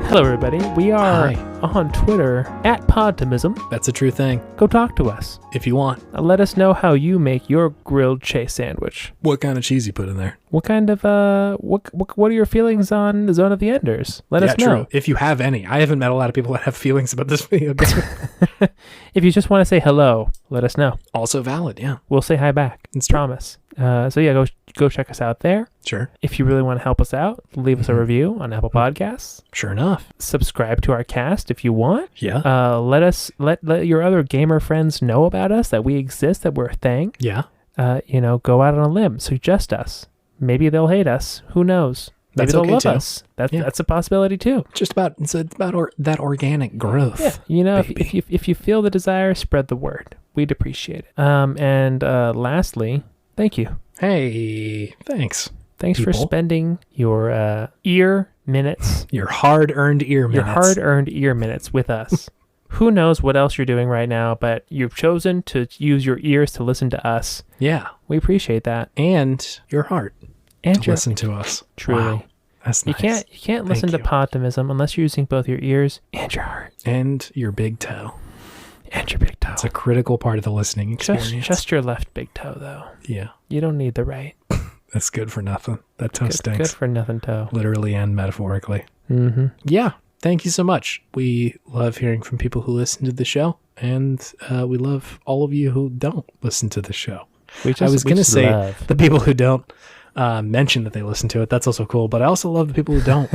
Hello, everybody. We are on Twitter at Podtimism. That's a true thing. Go talk to us. If you want. Let us know how you make your grilled cheese sandwich. What kind of cheese you put in there? What kind of what are your feelings on the Zone of the Enders? Let us know. True. If you have any. I haven't met a lot of people that have feelings about this video game. If you just want to say hello, let us know. Also valid, yeah. We'll say hi back. It's true. Promise. So yeah, go check us out there. Sure. If you really want to help us out, leave us a review on Apple Podcasts. Sure enough. Subscribe to our cast if you want. Yeah. Let your other gamer friends know about us, that we exist, that we're a thing. Yeah. Go out on a limb. Suggest us. Maybe they'll hate us. Who knows? Maybe That's they'll okay love too. us. That's a possibility too. It's about that organic growth. Yeah. You know, if you feel the desire, spread the word. We'd appreciate it. And lastly, thank you. Hey, thanks. Thanks for people. spending your ear minutes. Your hard-earned ear minutes. Your hard-earned ear minutes with us. Who knows what else you're doing right now, but you've chosen to use your ears to listen to us. Yeah. We appreciate that. And your heart And to listen to us. Truly. Wow. That's You nice. can't listen to Podtimism unless you're using both your ears and your heart. And your big toe. And your big toe. It's a critical part of the listening experience. Just your left big toe, though. Yeah. You don't need the right. That's good for nothing. That toe stinks. Good for nothing toe. Literally and metaphorically. Mm-hmm. Yeah. Thank you so much. We love hearing from people who listen to the show, and we love all of you who don't listen to the show. I was going to say the people who don't mention that they listen to it. That's also cool, but I also love the people who don't.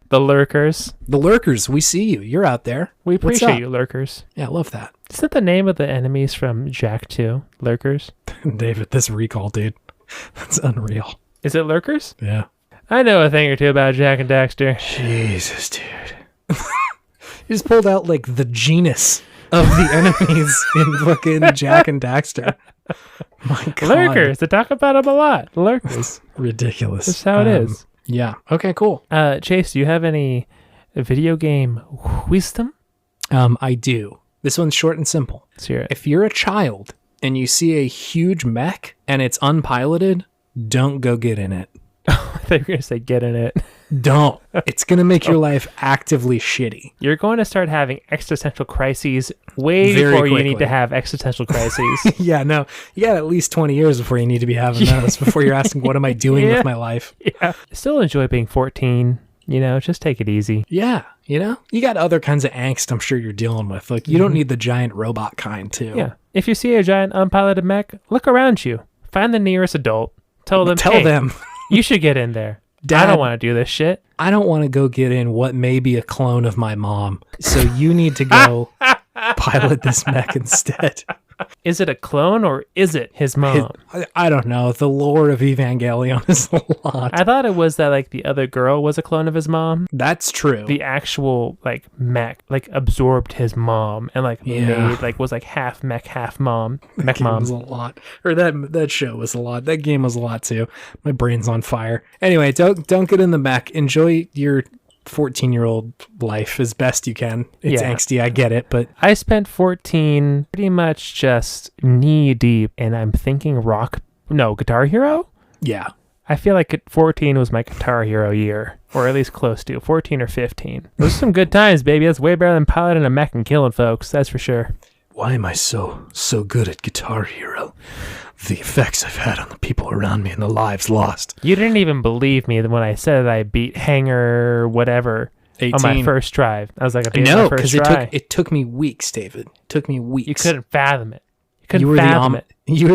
The lurkers. The lurkers, we see you. You're out there. We appreciate you, lurkers. Yeah, I love that. Is that the name of the enemies from Jack 2? Lurkers? David, this recall, dude. That's unreal. Is it lurkers? Yeah. I know a thing or two about Jack and Daxter. Jesus, dude. You just pulled out like the genus of the enemies in fucking Jack and Daxter. My God. Lurkers. They talk about them a lot. Lurkers. Ridiculous. That's how it is. Yeah. Okay, cool. Chase, do you have any video game wisdom? I do. This one's short and simple. Let's hear it. If you're a child and you see a huge mech and it's unpiloted, don't go get in it. I thought you were going to say get in it. Don't. It's going to make your life actively shitty. You're going to start having existential crises way Very before you quickly. need to have existential crises. Yeah, no. You got at least 20 years before you need to be having those, before you're asking, what am I doing with my life? Yeah. Still enjoy being 14. You know, just take it easy. Yeah, you know? You got other kinds of angst I'm sure you're dealing with. Like, you don't need the giant robot kind, too. Yeah. If you see a giant unpiloted mech, look around you. Find the nearest adult. Tell them, hey, you should get in there. Dad, I don't want to do this shit. I don't want to go get in what may be a clone of my mom. So you need to go pilot this mech instead. Is it a clone or is it his mom? I don't know. The lore of Evangelion is a lot. I thought it was that like the other girl was a clone of his mom. That's true. The actual like mech like absorbed his mom and like made like was like half mech, half mom. Mech mom was a lot. Or that show was a lot. That game was a lot too. My brain's on fire. Anyway, don't get in the mech. Enjoy your 14-year-old life as best you can. It's angsty, I get it, but I spent 14 pretty much just knee deep, and I'm thinking Guitar Hero? Yeah. I feel like 14 was my Guitar Hero year, or at least close to 14 or 15. Those are some good times, baby. That's way better than piloting a mech and killing folks, that's for sure. Why am I so good at Guitar Hero? The effects I've had on the people around me and the lives lost. You didn't even believe me when I said I beat Hanger whatever 18. on my first try. I was like, I beat no, my first because try. it took me weeks, David. It took me weeks. You couldn't fathom it. You were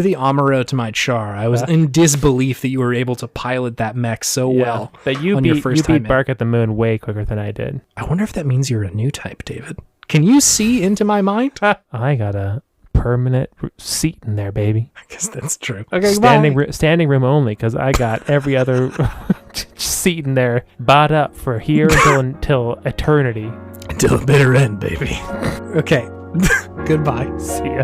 the Amuro to my Char. I was in disbelief that you were able to pilot that mech so well. But you beat Bark at the Moon way quicker than I did. I wonder if that means you're a new type, David. Can you see into my mind? I got a permanent seat in there, baby. I guess that's true. Okay, standing room only, because I got every other seat in there bought up for here until eternity. Until the bitter end, baby. Okay. Goodbye. See ya.